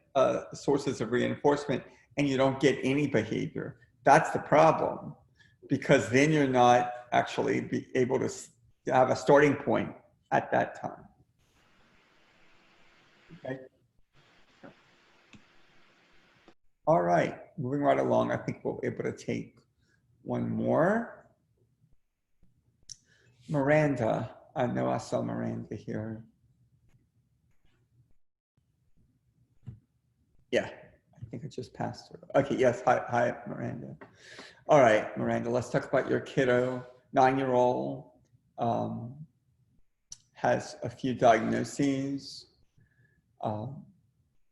sources of reinforcement and you don't get any behavior. That's the problem, because then you're not actually able to have a starting point at that time. Okay. All right, moving right along, I think we'll be able to take one more. Miranda, I know I saw Miranda here. Yeah, I think I just passed her. Okay, yes, hi, Miranda. All right, Miranda, let's talk about your kiddo, 9-year-old, has a few diagnoses.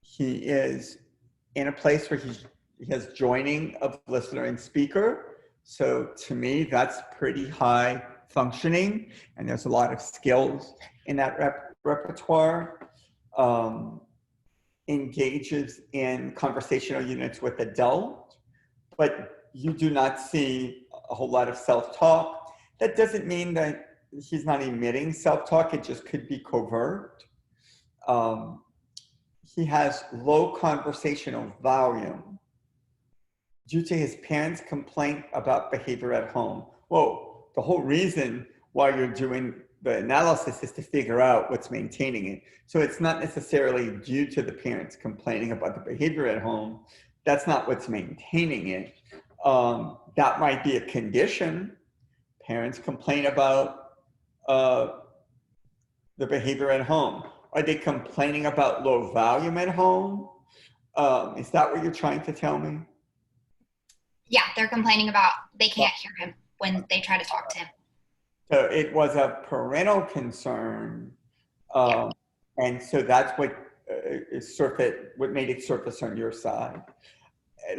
He is in a place where he has joining of listener and speaker. So to me, that's pretty high functioning, and there's a lot of skills in that repertoire. Engages in conversational units with adult, but you do not see a whole lot of self-talk. That doesn't mean that he's not emitting self-talk, it just could be covert. He has low conversational volume due to his parents' complaint about behavior at home. Whoa, the whole reason why you're doing the analysis is to figure out what's maintaining it. So it's not necessarily due to the parents complaining about the behavior at home. That's not what's maintaining it. That might be a condition. Parents complain about the behavior at home. Are they complaining about low volume at home? Is that what you're trying to tell me?
Yeah, they're complaining about they can't hear him when they try to talk to him.
So it was a parental concern, and so that's what what made it surface on your side.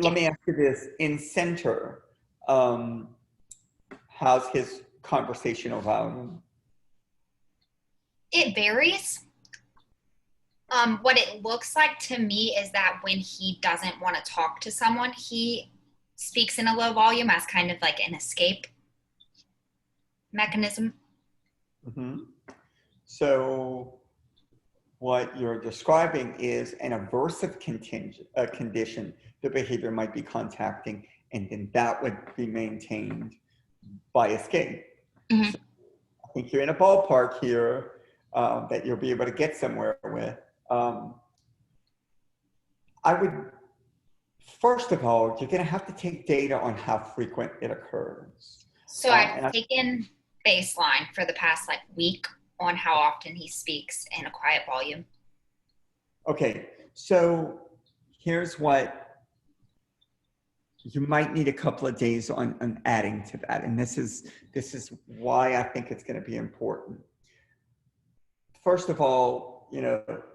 Let me ask you this: in center, how's his conversational volume?
It varies. What it looks like to me is that when he doesn't want to talk to someone, he speaks in a low volume as kind of like an escape mechanism.
Mm-hmm. So what you're describing is an aversive condition the behavior might be contacting, and then that would be maintained by escape.
Mm-hmm.
So I think you're in a ballpark here that you'll be able to get somewhere with. I would, first of all, you're going to have to take data on how frequent it occurs.
So I've taken baseline for the past week on how often he speaks in a quiet volume.
Okay, so here's what you might need a couple of days on adding to that, and this is why I think it's going to be important. First of all,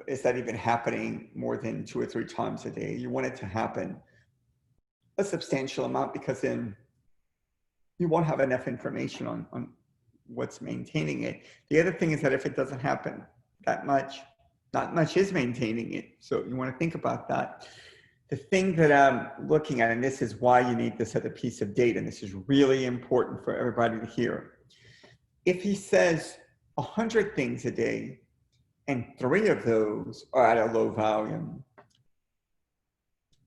is that even happening more than 2 or 3 times a day? You want it to happen a substantial amount, because then you won't have enough information on what's maintaining it. The other thing is that if it doesn't happen that much, not much is maintaining it. So you want to think about that. The thing that I'm looking at, and this is why you need this other piece of data, and this is really important for everybody to hear. If he says 100 things a day and 3 of those are at a low volume,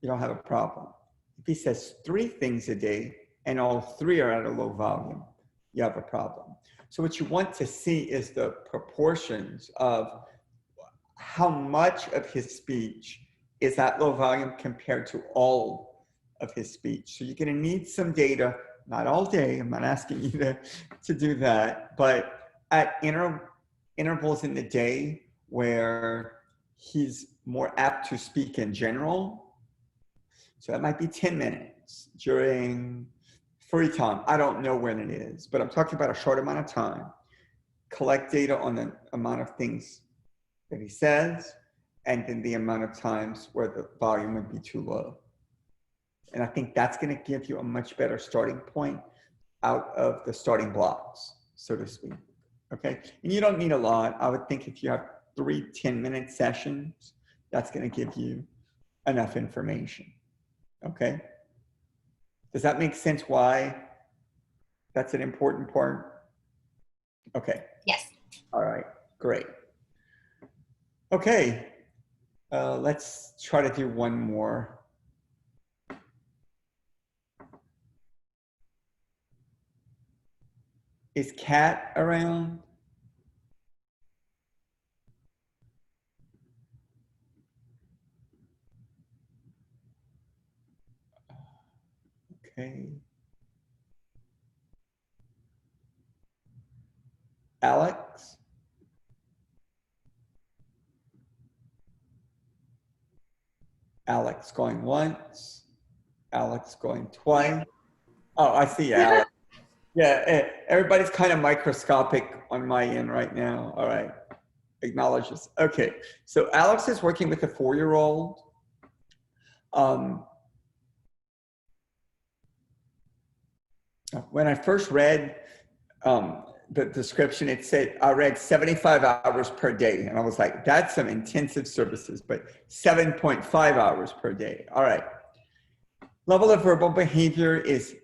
you don't have a problem. If he says 3 things a day and all 3 are at a low volume, you have a problem. So what you want to see is the proportions of how much of his speech is at low volume compared to all of his speech. So you're going to need some data, not all day, I'm not asking you to do that, but at intervals in the day where he's more apt to speak in general. So that might be 10 minutes during free time. I don't know when it is, but I'm talking about a short amount of time. Collect data on the amount of things that he says, and then the amount of times where the volume would be too low. And I think that's going to give you a much better starting point out of the starting blocks, so to speak. Okay, and you don't need a lot. I would think if you have 3 10-minute sessions, that's going to give you enough information. Okay, does that make sense why that's an important part? Okay.
Yes.
All right, great. Okay, let's try to do one more. Is Kat around? Okay. Alex? Alex going once. Alex going twice. Oh, I see Alex. Yeah, everybody's kind of microscopic on my end right now. All right, acknowledges. Okay, so Alex is working with a 4-year-old. When I first read the description, it said I read 75 hours per day. And I was like, that's some intensive services, but 7.5 hours per day. All right. Level of verbal behavior is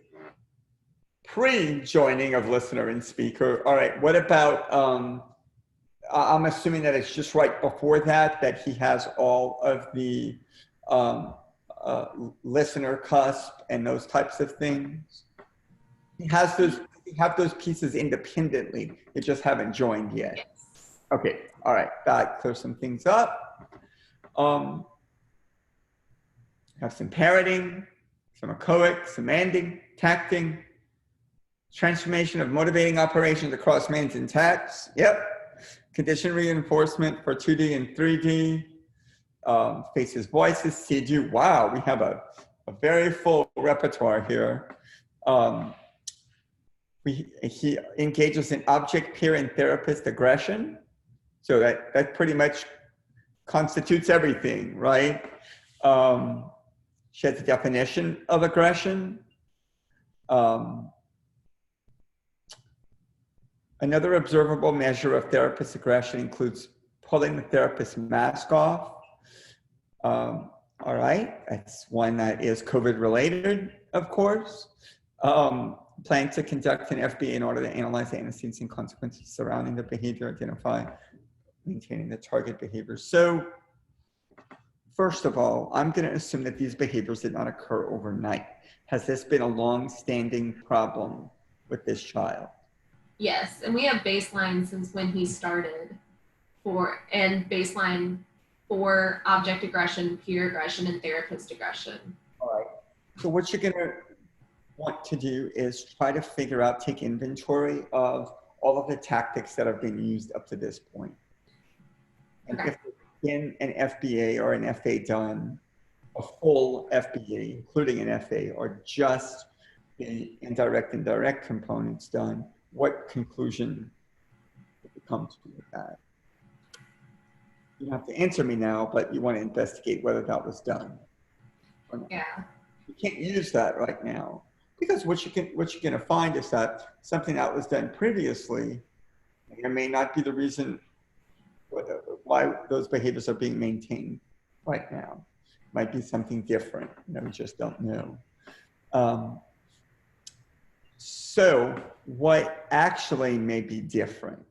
pre-joining of listener and speaker. All right. What about, I'm assuming that it's just right before that he has all of the listener cusp and those types of things. He has those, you have those pieces independently. You just haven't joined yet.
Yes.
Okay, all right, that clears some things up. Have some parroting, some echoic, some ending, tacting, transformation of motivating operations across mains and tags. Yep. Condition reinforcement for 2D and 3D. Faces, voices, CG. Wow, we have a very full repertoire here. He engages in object, peer, and therapist aggression. So that pretty much constitutes everything, right? She has a definition of aggression. Another observable measure of therapist aggression includes pulling the therapist's mask off. All right, that's one that is COVID related, of course. Plan to conduct an FBA in order to analyze the antecedents and consequences surrounding the behavior, identify, maintaining the target behavior. So first of all, I'm going to assume that these behaviors did not occur overnight. Has this been a long-standing problem with this child?
Yes, and we have baseline since when he started and baseline for object aggression, peer aggression, and therapist aggression.
All right. So what you're going to want to do is try to figure out, take inventory of all of the tactics that have been used up to this point. And
Okay.
if there's been an FBA or an FA done, a full FBA, including an FA, or just the indirect and direct components done, what conclusion did you come to with that? You don't have to answer me now, but you want to investigate whether that was done or not.
Yeah.
You can't use that right now. Because what you're going to find is that something that was done previously may or may not be the reason why those behaviors are being maintained right now. Might be something different. We just don't know. So what actually may be different,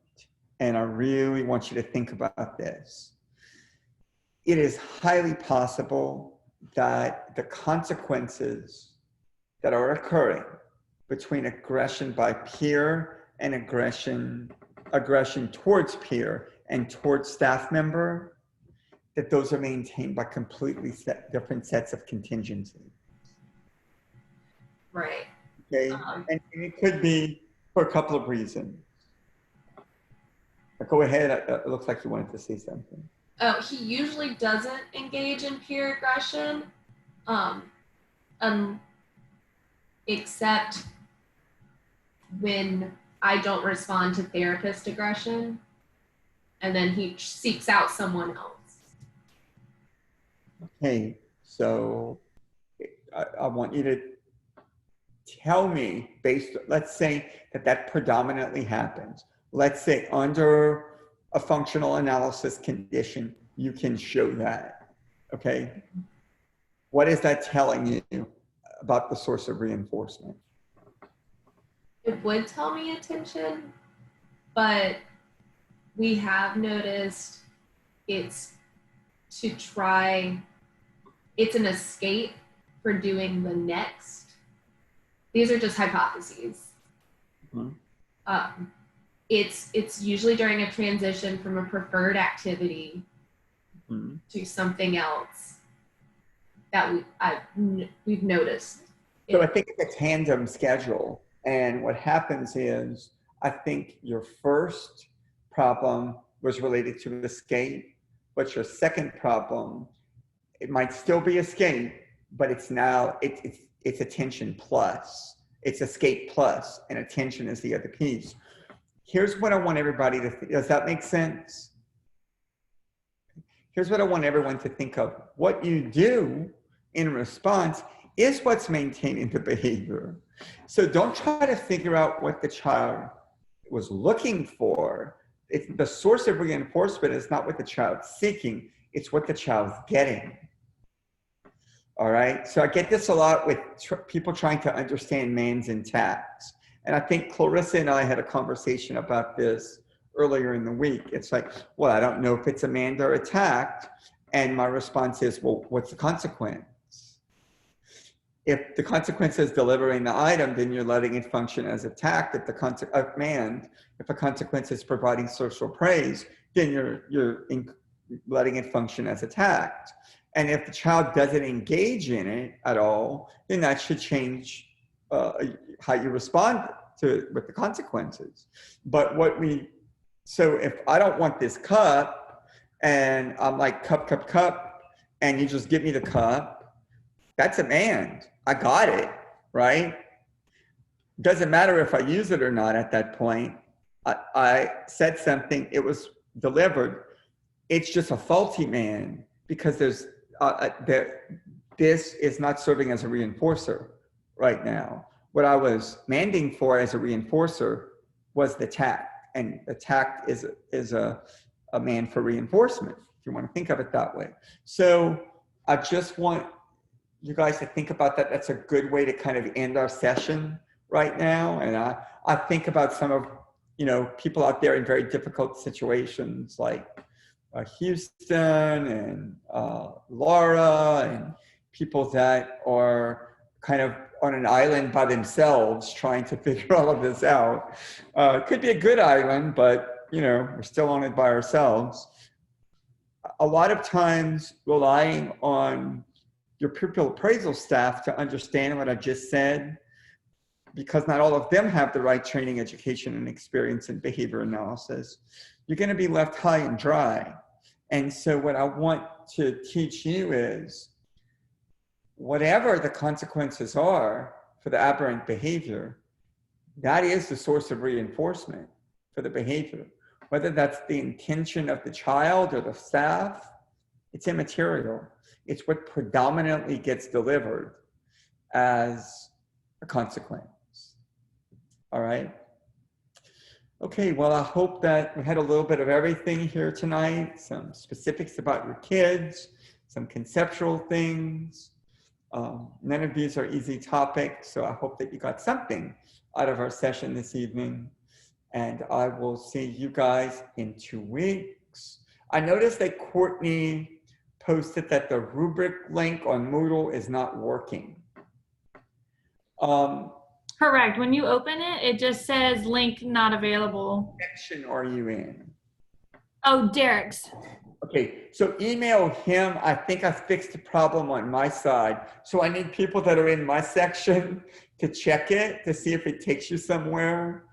and I really want you to think about this, it is highly possible that the consequences that are occurring between aggression by peer and aggression towards peer and towards staff member, that those are maintained by completely different sets of contingencies.
Right.
Okay, and it could be for a couple of reasons. But go ahead, it looks like you wanted to say something.
He usually doesn't engage in peer aggression, except when I don't respond to therapist aggression, and then he seeks out someone else.
Okay, so I want you to tell me, let's say that predominantly happens. Let's say under a functional analysis condition, you can show that, okay? What is that telling you about the source of reinforcement?
It would tell me attention, but we have noticed it's an escape for doing the next. These are just hypotheses. Mm-hmm. It's usually during a transition from a preferred activity mm-hmm. to something else that we've noticed.
So I think it's a tandem schedule. And what happens is, I think your first problem was related to escape, but your second problem, it might still be escape, but it's now, it's attention plus. It's escape plus, and attention is the other piece. Here's what I want everybody to think. Does that make sense? Here's what I want everyone to think of. What you do in response is what's maintaining the behavior. So don't try to figure out what the child was looking for. The source of reinforcement is not what the child's seeking, it's what the child's getting. All right, so I get this a lot with people trying to understand Manns and Tacks. And I think Clarissa and I had a conversation about this earlier in the week. It's like, well, I don't know if it's a Mann or a Tact. And my response is, well, what's the consequence? If the consequence is delivering the item, then you're letting it function as a Tact. If the consequence is providing social praise, then you're letting it function as a Tact. And if the child doesn't engage in it at all, then that should change how you respond to with the consequences. But so if I don't want this cup, and I'm like, cup, and you just give me the cup, that's a Mann. I got it, right? Doesn't matter if I use it or not at that point. I said something, it was delivered. It's just a faulty Mann because this is not serving as a reinforcer right now. What I was manding for as a reinforcer was the tact, and the tact is a Mann for reinforcement, if you want to think of it that way. So I just want you guys to think about that. That's a good way to kind of end our session right now. And I think about some of, people out there in very difficult situations like Houston and Laura, and people that are kind of on an island by themselves trying to figure all of this out. It could be a good island, but we're still on it by ourselves. A lot of times relying on your pupil appraisal staff to understand what I just said, because not all of them have the right training, education, and experience in behavior analysis, you're going to be left high and dry. And so what I want to teach you is, whatever the consequences are for the aberrant behavior, that is the source of reinforcement for the behavior. Whether that's the intention of the child or the staff, it's immaterial. It's what predominantly gets delivered as a consequence. All right. Okay, well, I hope that we had a little bit of everything here tonight, some specifics about your kids, some conceptual things. None of these are easy topics, so I hope that you got something out of our session this evening. And I will see you guys in 2 weeks. I noticed that Courtney posted that the rubric link on Moodle is not working.
Correct. When you open it, it just says link not available.
What section are you in?
Oh, Derek's.
Okay, so email him. I think I fixed the problem on my side. So I need people that are in my section to check it to see if it takes you somewhere.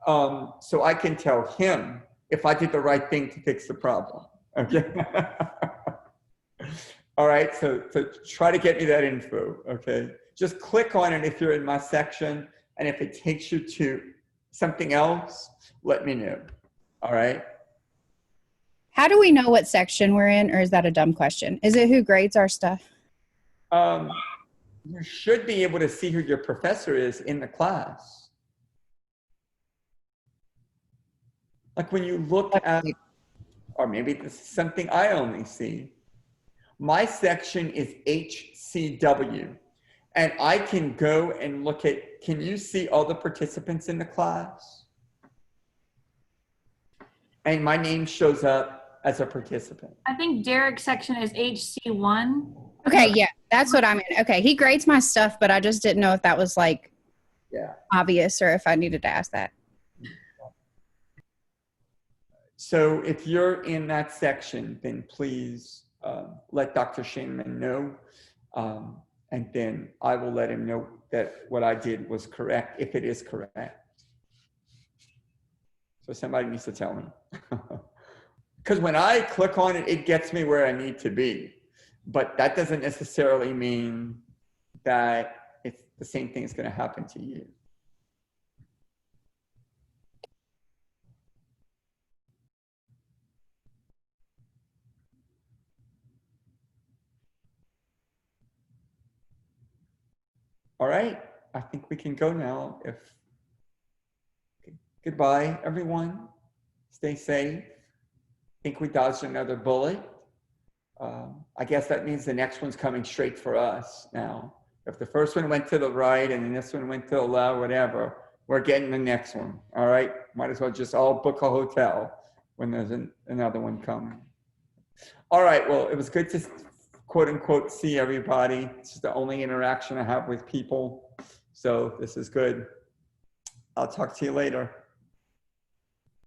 So I can tell him if I did the right thing to fix the problem. Okay. All right, so try to get me that info. Okay, just click on it if you're in my section, and if it takes you to something else, let me know. All right.
How do we know what section we're in, or is that a dumb question? Is it who grades our stuff?
You should be able to see who your professor is in the class. Like when you look at, or maybe this is something I only see. My section is HCW, and I can go and look at, can you see all the participants in the class? And my name shows up as a participant.
I think Derek's section is HC1.
Okay, yeah, that's what I mean. Okay, he grades my stuff, but I just didn't know if that was like obvious or if I needed to ask that.
So if you're in that section, then please let Dr. Shaneman know. And then I will let him know that what I did was correct, if it is correct. So somebody needs to tell me. Because when I click on it, it gets me where I need to be. But that doesn't necessarily mean that it's the same thing is going to happen to you. All right, I think we can go now. Goodbye, everyone. Stay safe. I think we dodged another bullet. I guess that means the next one's coming straight for us now. If the first one went to the right and then this one went to the left, whatever, we're getting the next one. All right, might as well just all book a hotel when there's another one coming. All right, well, it was good to quote unquote see everybody. It's the only interaction I have with people. So this is good. I'll talk to you later.